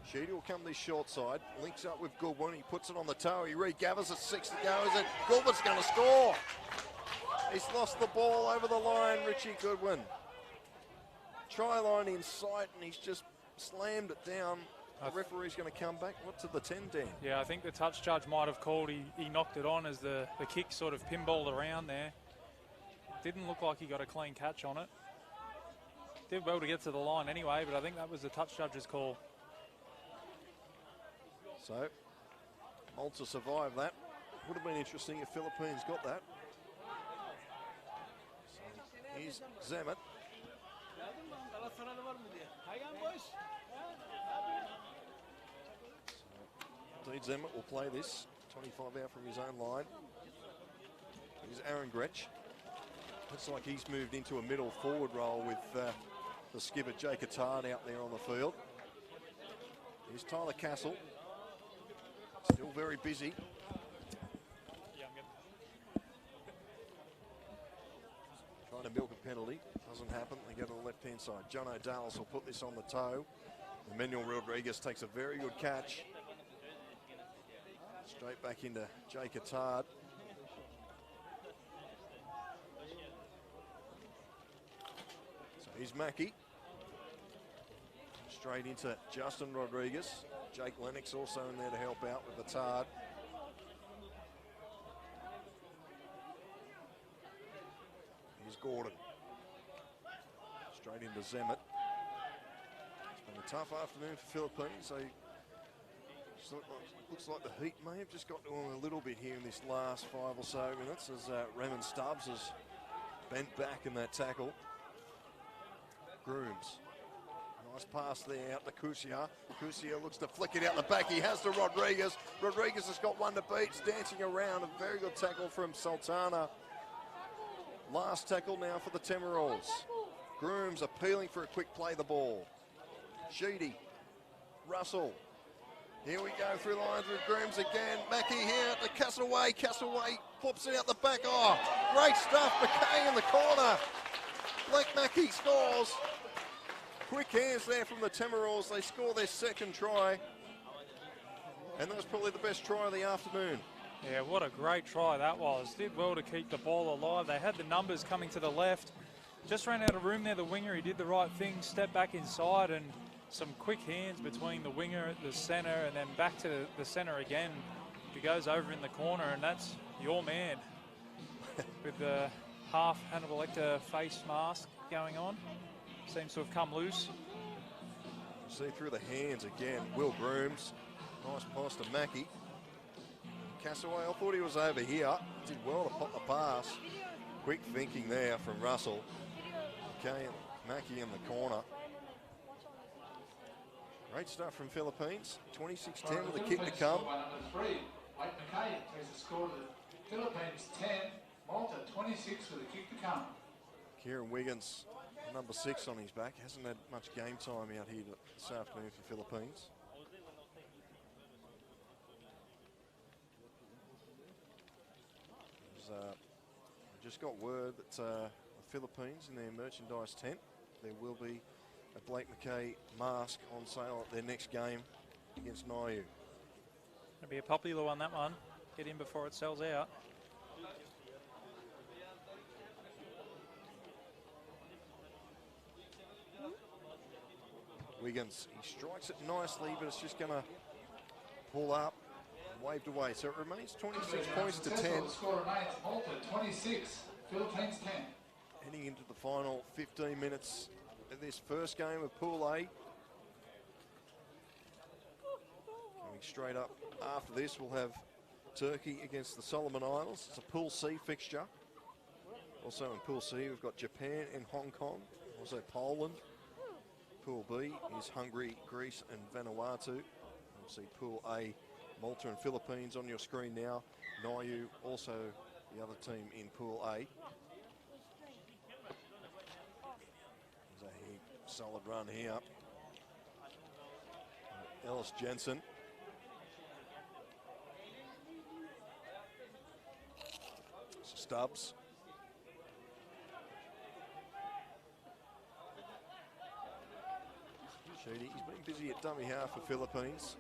[SPEAKER 1] Sheedy will come this short side. Links up with Goodwin. He puts it on the toe. He regathers at 6 to go. Is it? Goodwin's going to score. He's lost the ball over the line, Richie Goodwin. Try line in sight, and he's just slammed it down. The referee's going to come back. What's at the 10, Dan?
[SPEAKER 2] Yeah, I think the touch judge might have called. He knocked it on as the kick sort of pinballed around there. Didn't look like he got a clean catch on it. Did well to get to the line anyway, but I think that was the touch judge's call.
[SPEAKER 1] So, Malta survived that. Would have been interesting if Philippines got that. So, here's Zammit. So, Dean Zammit will play this. 25 out from his own line. Here's Aaron Gretsch. Looks like he's moved into a middle forward role with the skipper Jake Tard out there on the field. Here's Tyler Castle. Still very busy. Trying to milk a penalty. Doesn't happen. They go to the left-hand side. John O'Dallas will put this on the toe. Emmanuel Rodriguez takes a very good catch. Straight back into Jake Tard. Here's Mackie. Straight into Justin Rodriguez. Jake Lennox also in there to help out with the tard. Here's Gordon. Straight into Zemet. It's been a tough afternoon for Philippines. They looks like the heat may have just got to them a little bit here in this last 5 or so minutes as Raymond Stubbs has bent back in that tackle. Grooms. Nice pass there out to Kusia. Kusia looks to flick it out the back. He has to Rodriguez. Rodriguez has got one to beat. It's dancing around. A very good tackle from Sultana. Last tackle now for the Temerals. Grooms appealing for a quick play the ball. Sheedy. Russell. Here we go through lines with Grooms again. Mackie here to Castaway. Castaway pops it out the back. Oh, great stuff. McKay in the corner. Blake Mackie scores. Quick hands there from the Temerals. They score their second try. And that was probably the best try of the afternoon.
[SPEAKER 2] Yeah, what a great try that was. Did well to keep the ball alive. They had the numbers coming to the left. Just ran out of room there, the winger. He did the right thing, stepped back inside, and some quick hands between the winger at the centre and then back to the centre again. He goes over in the corner, and that's your man with the half Hannibal Lecter face mask going on. Seems to have come loose.
[SPEAKER 1] See through the hands again. Will Grooms. Nice pass to Mackie. Castaway, I thought he was over here. Did well to pop the pass. Quick thinking there from Russell. Okay, Mackie in the corner. Great stuff from Philippines. 26-10 with a kick to come.
[SPEAKER 3] By number 3, Mike McKay takes the score to the Philippines 10, Malta 26 with a kick to come.
[SPEAKER 1] Kieran Wiggins, number 6 on his back. Hasn't had much game time out here this afternoon for Philippines. Just got word that the Philippines in their merchandise tent, there will be a Blake McKay mask on sale at their next game against Niue.
[SPEAKER 2] It'll be a popular one, that one. Get in before it sells out.
[SPEAKER 1] Wiggins, he strikes it nicely, but it's just going to pull up and waved away. So it remains 26 points to 10.
[SPEAKER 3] The score remains Malta 26, Philippines 10.
[SPEAKER 1] Heading into the final 15 minutes of this first game of Pool A. Coming straight up after this, we'll have Turkey against the Solomon Islands. It's a Pool C fixture. Also in Pool C, we've got Japan and Hong Kong. Also Poland. Pool B is Hungary, Greece and Vanuatu. We'll see Pool A, Malta and Philippines on your screen now. Niue, also the other team in Pool A. There's a solid run here. Ellis Jensen. Stubbs. Sheedy, he's been busy at dummy half for Philippines.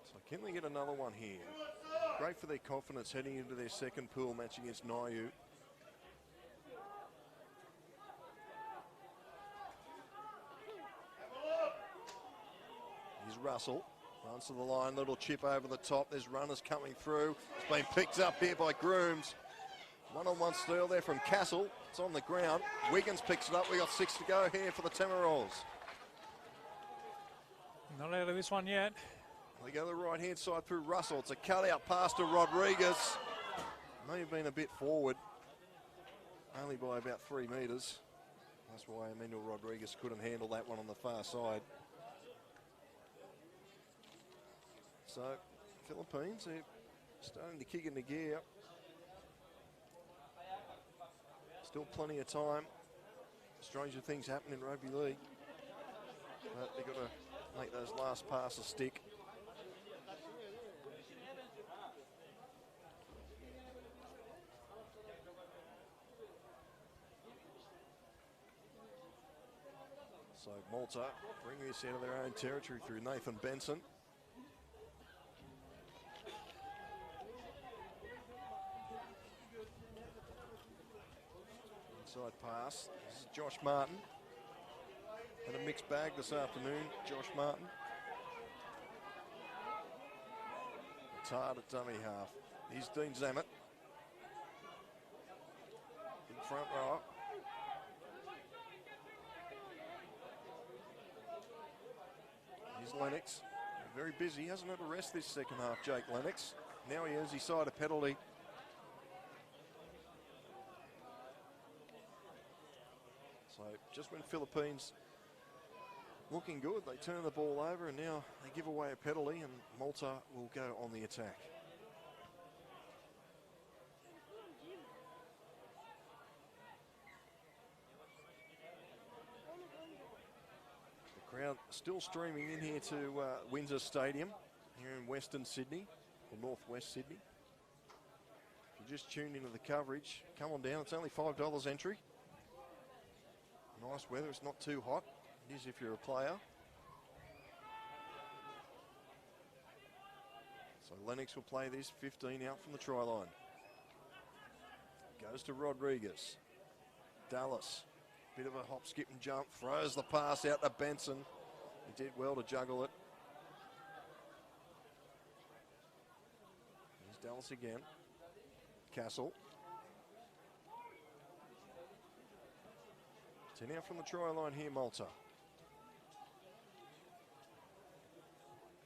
[SPEAKER 1] So can they get another one here? Great for their confidence heading into their second pool match against Niue. Here's Russell. Runs to the line, little chip over the top. There's runners coming through. It's been picked up here by Grooms. One-on-one steal there from Castle. It's on the ground. Wiggins picks it up. We got 6 to go here for the Temerals.
[SPEAKER 2] Not out of this one yet.
[SPEAKER 1] They go the right-hand side through Russell. It's a cut-out pass to Rodriguez. May have been a bit forward, only by about 3 metres. That's why Emmanuel Rodriguez couldn't handle that one on the far side. So, Philippines, they're starting to kick into gear. Still plenty of time. Stranger things happen in rugby league. But they've got to make those last passes stick. So Malta bringing this out of their own territory through Nathan Benson. Inside pass. This is Josh Martin. Had a mixed bag this afternoon, Josh Martin. It's hard at dummy half. Here's Dean Zammit. In front row. Here's Lennox. Very busy. Hasn't had a rest this second half, Jake Lennox. Now he earns his side a penalty. So just when Philippines looking good, they turn the ball over and now they give away a penalty and Malta will go on the attack. The crowd still streaming in here to Windsor Stadium here in Western Sydney, or northwest Sydney. If you just tuned into the coverage, come on down. It's only $5 entry. Nice weather, it's not too hot. It is if you're a player. So Lennox will play this 15 out from the try line. Goes to Rodriguez. Dallas, bit of a hop, skip and jump. Throws the pass out to Benson. He did well to juggle it. Here's Dallas again. Castle. 10 out from the try line here, Malta.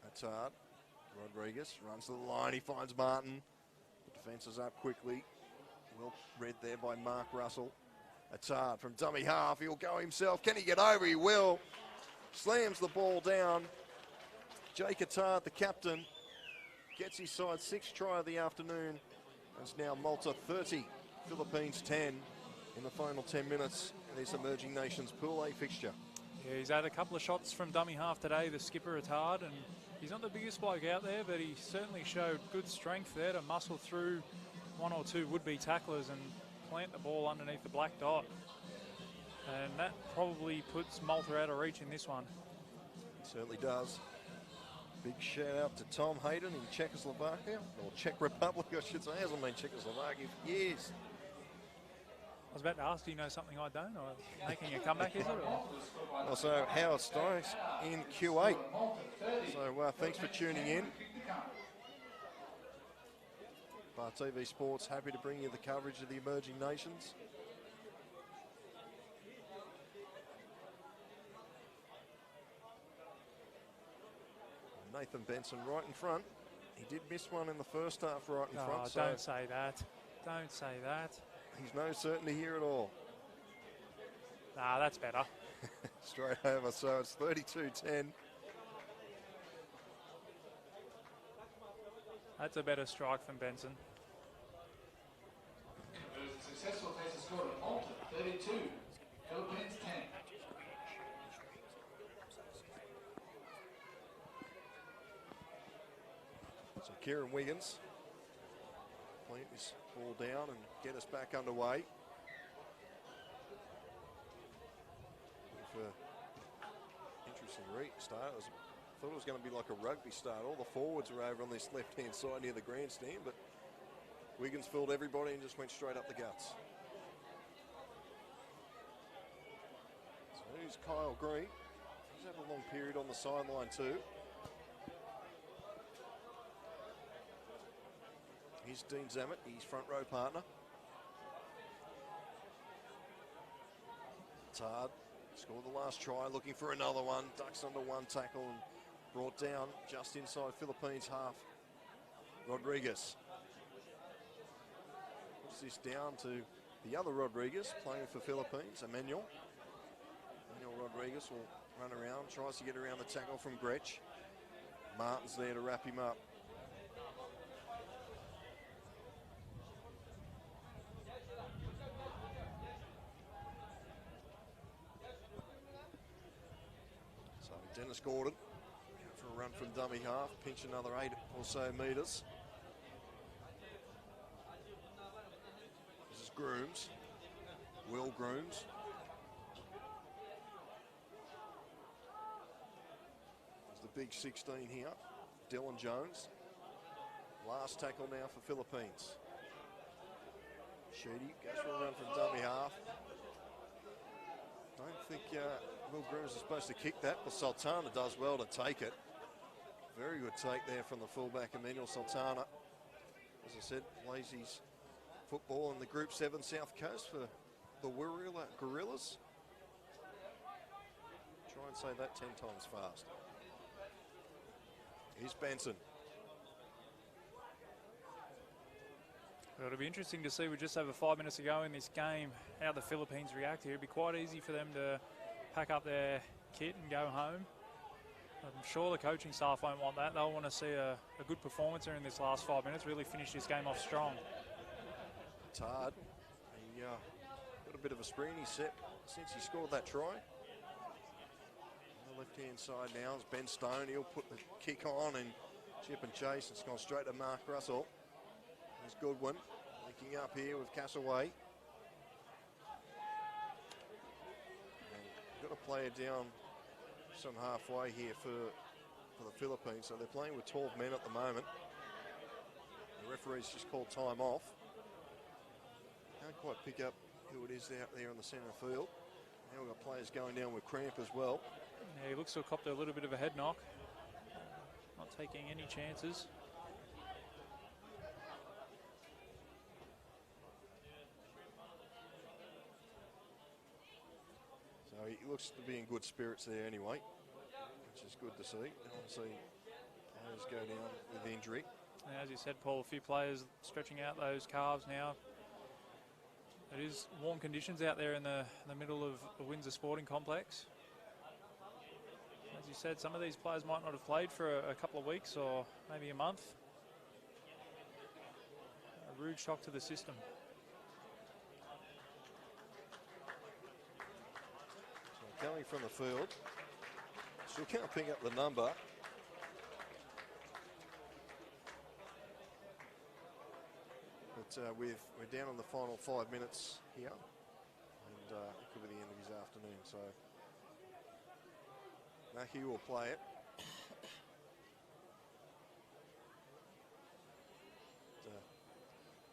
[SPEAKER 1] That's hard. Rodriguez runs to the line. He finds Martin. The defence is up quickly. Well read there by Mark Russell. That's hard from dummy half. He'll go himself. Can he get over? He will. Slams the ball down. Jake Attard, the captain, gets his side 6th try of the afternoon. It's now Malta 30, Philippines 10 in the final 10 minutes in this Emerging Nations Pool A fixture.
[SPEAKER 2] Yeah, he's had a couple of shots from dummy half today, the skipper Attard, and he's not the biggest bloke out there, but he certainly showed good strength there to muscle through one or two would-be tacklers and plant the ball underneath the black dot. And that probably puts Malta out of reach in this one.
[SPEAKER 1] It certainly does. Big shout out to Tom Hayden in Czechoslovakia, or Czech Republic, I should say. Hasn't been Czechoslovakia for years.
[SPEAKER 2] I was about to ask, do you know something I don't? Or making a comeback, is it? Or?
[SPEAKER 1] Also, Howard Stokes in Q8. So thanks for tuning in. Bar TV Sports, happy to bring you the coverage of the Emerging Nations. Nathan Benson right in front. He did miss one in the first half right in front.
[SPEAKER 2] Oh, don't say that. Don't say that.
[SPEAKER 1] He's no certainty here at all.
[SPEAKER 2] Nah, that's better.
[SPEAKER 1] Straight over, so it's 32-10.
[SPEAKER 2] That's a better strike than Benson.
[SPEAKER 3] It was a successful takes a score of Malta 32, Philippines 10.
[SPEAKER 1] So Kieran Wiggins plant this ball down and get us back underway. For interesting restart. I thought it was going to be like a rugby start. All the forwards are over on this left-hand side near the grandstand, but Wiggins filled everybody and just went straight up the guts. So here's Kyle Green. He's had a long period on the sideline too. Here's Dean Zammit, his front row partner. Attard scored the last try, looking for another one. Ducks under one tackle and brought down just inside Philippines half. Rodriguez puts this down to the other Rodriguez playing for Philippines, Emmanuel. Emmanuel Rodriguez will run around, tries to get around the tackle from Gretsch. Martin's there to wrap him up. Dennis Gordon for a run from dummy half, pinch another 8 or so metres. This is Grooms, Will Grooms. There's the big 16 here, Dylan Jones. Last tackle now for Philippines. Sheedy goes for a run from dummy half. Don't think Will Grimmers is supposed to kick that, but Sultana does well to take it. Very good take there from the fullback, Emmanuel Sultana. As I said, plays his football in the Group 7 South Coast for the Wirrilla Gorillas. Try and say that 10 times fast. Here's Benson.
[SPEAKER 2] Well, it'll be interesting to see. We just over 5 minutes to go in this game how the Philippines react here. It'd be quite easy for them to pack up their kit and go home. I'm sure the coaching staff won't want that. They'll want to see a good performance here in this last 5 minutes, really finish this game off strong.
[SPEAKER 1] Tard, he got a bit of a spree in his set since he scored that try. On the left-hand side now is Ben Stone. He'll put the kick on and chip and chase. It's gone straight to Mark Russell. Here's Goodwin linking up here with Castaway. Got a player down some halfway here for the Philippines. So they're playing with 12 men at the moment. The referee's just called time off. Can't quite pick up who it is out there on the centre field. Now we've got players going down with cramp as well.
[SPEAKER 2] Yeah, he looks to have copped a little bit of a head knock. Not taking any chances.
[SPEAKER 1] So he looks to be in good spirits there anyway, which is good to see. And obviously, players go down with injury.
[SPEAKER 2] And as you said, Paul, a few players stretching out those calves now. It is warm conditions out there in the middle of the Windsor Sporting Complex. As you said, some of these players might not have played for a couple of weeks or maybe a month. A rude shock to the system.
[SPEAKER 1] So coming from the field, still can't pick up the number. But we're down on the final 5 minutes here, and it could be the end of his afternoon. So Mackie will play it.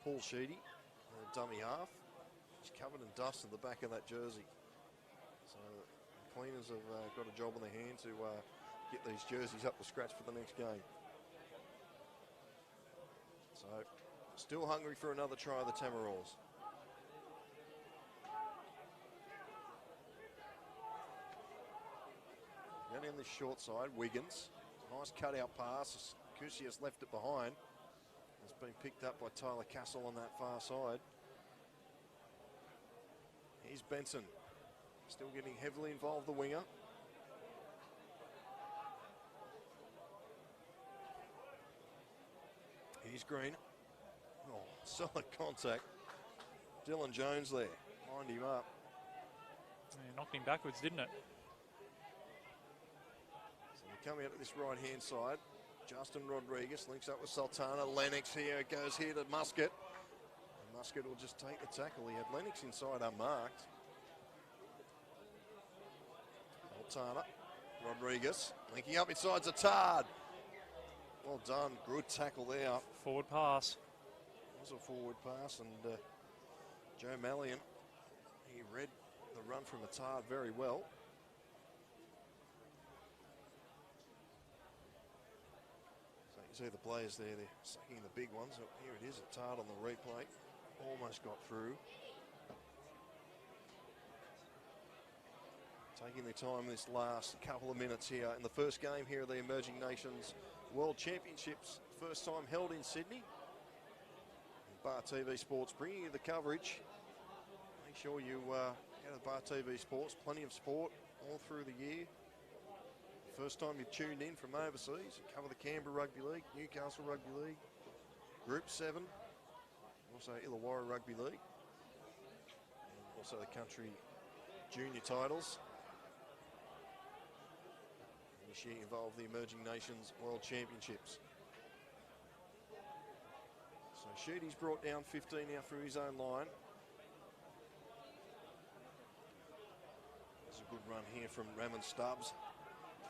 [SPEAKER 1] Paul Sheedy, dummy half. He's covered in dust at the back of that jersey. So the cleaners have got a job on their hand to get these jerseys up to scratch for the next game. So still hungry for another try of the Tamarols. Down on this short side, Wiggins. Nice cutout pass. Kusias left it behind. It's been picked up by Tyler Castle on that far side. Here's Benson. Still getting heavily involved, the winger. Here's Green. Oh, solid contact. Dylan Jones there. Lined him up.
[SPEAKER 2] Yeah, knocked him backwards, didn't it?
[SPEAKER 1] So they're coming out of this right-hand side. Justin Rodriguez links up with Sultana. Lennox here goes here to Muscat. And Muscat will just take the tackle. He had Lennox inside unmarked. Sultana. Rodriguez linking up inside to Tard. Well done. Good tackle there.
[SPEAKER 2] Forward pass.
[SPEAKER 1] It was a forward pass, and Joe Mallion, he read the run from Tard very well. So you see the players there, they're sucking the big ones. Oh, here it is, Tard on the replay. Almost got through. Taking their time this last couple of minutes here in the first game here of the Emerging Nations World Championships. First time held in Sydney. Bar TV Sports bringing you the coverage. Make sure you go to Bar TV Sports. Plenty of sport all through the year. First time you've tuned in from overseas. You cover the Canberra Rugby League, Newcastle Rugby League, Group 7, also Illawarra Rugby League, and also the country junior titles. And this year involved the Emerging Nations World Championships. So Sheedy's brought down 15 now through his own line. There's a good run here from Ramon Stubbs.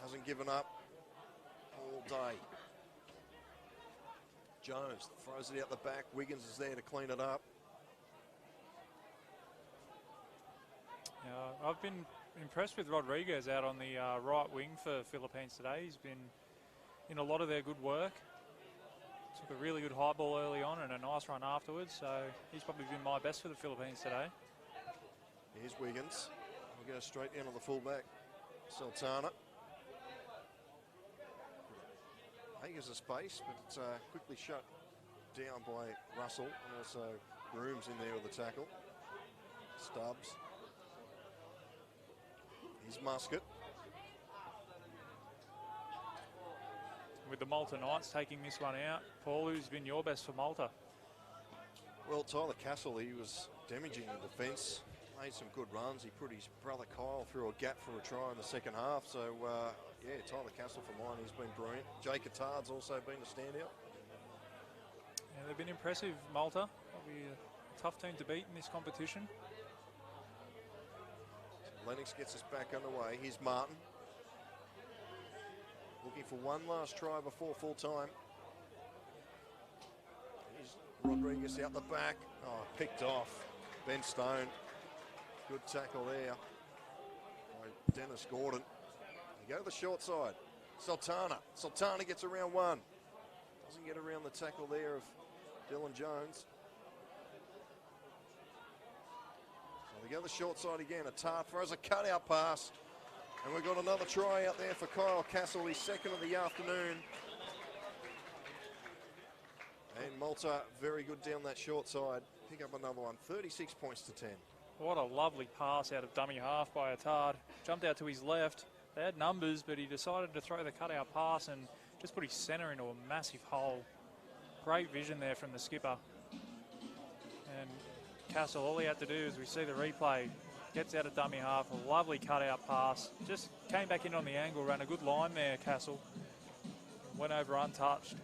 [SPEAKER 1] Hasn't given up all day. Jones throws it out the back. Wiggins is there to clean it up.
[SPEAKER 2] I've been impressed with Rodriguez out on the right wing for Philippines today. He's been in a lot of their good work. Took a really good high ball early on and a nice run afterwards, so he's probably been my best for the Philippines today.
[SPEAKER 1] Here's Wiggins. We'll go straight in on the fullback, Sultana. Gives a space, but it's quickly shut down by Russell, and also Grooms in there with the tackle. Stubbs. Here's Muscat.
[SPEAKER 2] With the Malta Knights taking this one out, Paul, who's been your best for Malta?
[SPEAKER 1] Well, Tyler Castle, he was damaging in defence. Made some good runs. He put his brother Kyle through a gap for a try in the second half. So, yeah, Tyler Castle for mine, he's been brilliant. Jake Attard's also been a standout.
[SPEAKER 2] Yeah, they've been impressive, Malta. Probably a tough team to beat in this competition.
[SPEAKER 1] So Lennox gets us back underway. Here's Martin. Looking for one last try before full time. Here's Rodriguez out the back. Oh, picked off. Ben Stone. Good tackle there by Dennis Gordon. You go to the short side. Sultana. Sultana gets around one. Doesn't get around the tackle there of Dylan Jones. So they go to the short side again. Attard throws a cutout pass. And we've got another try out there for Kyle Castle, his second of the afternoon. And Malta very good down that short side. Pick up another one. 36 points to 10.
[SPEAKER 2] What a lovely pass out of dummy half by Attard. Jumped out to his left. They had numbers, but he decided to throw the cutout pass and just put his centre into a massive hole. Great vision there from the skipper. And Castle, all he had to do, as we see the replay, gets out of dummy half, a lovely cutout pass. Just came back in on the angle, ran a good line there, Castle. Went over untouched.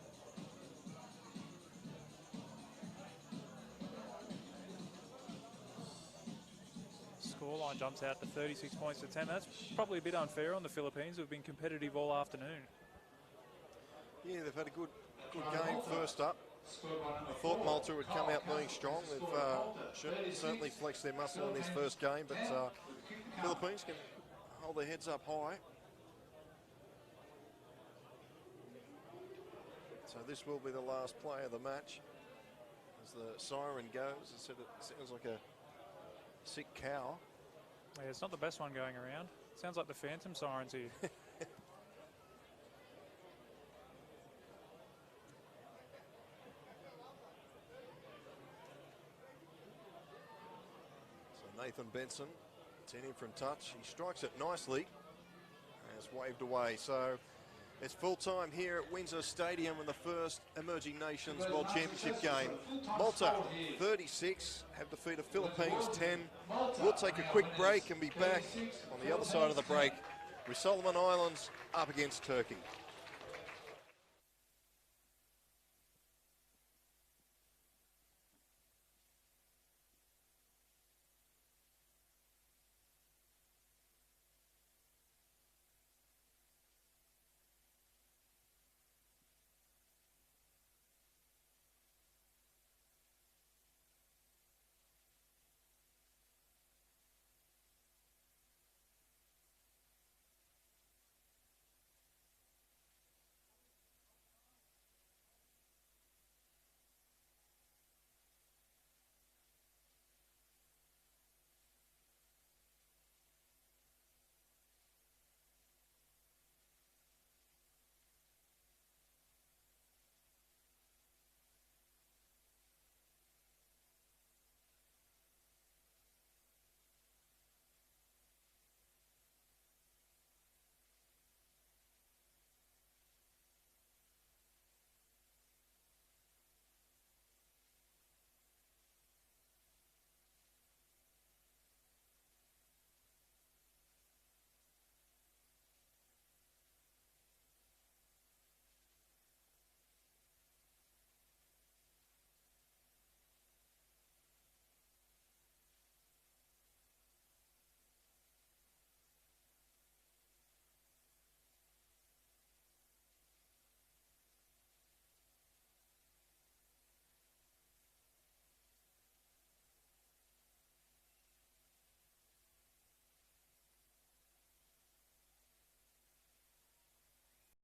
[SPEAKER 2] Scoreline jumps out to 36 points to 10. That's probably a bit unfair on the Philippines, who have been competitive all afternoon.
[SPEAKER 1] Yeah, they've had a good game first up. I thought Malta would come out being strong. They've certainly flexed their muscle in this first game, but Philippines can hold their heads up high. So this will be the last play of the match. As the siren goes, it sounds like a sick cow.
[SPEAKER 2] Yeah, it's not the best one going around. Sounds like the Phantom sirens here.
[SPEAKER 1] So Nathan Benson, 10 in from touch. He strikes it nicely. And it's waved away. So it's full time here at Windsor Stadium in the first Emerging Nations World Championship game. Malta 36 have defeated Philippines 10. We'll take a quick break and be back on the other side of the break with Solomon Islands up against Turkey.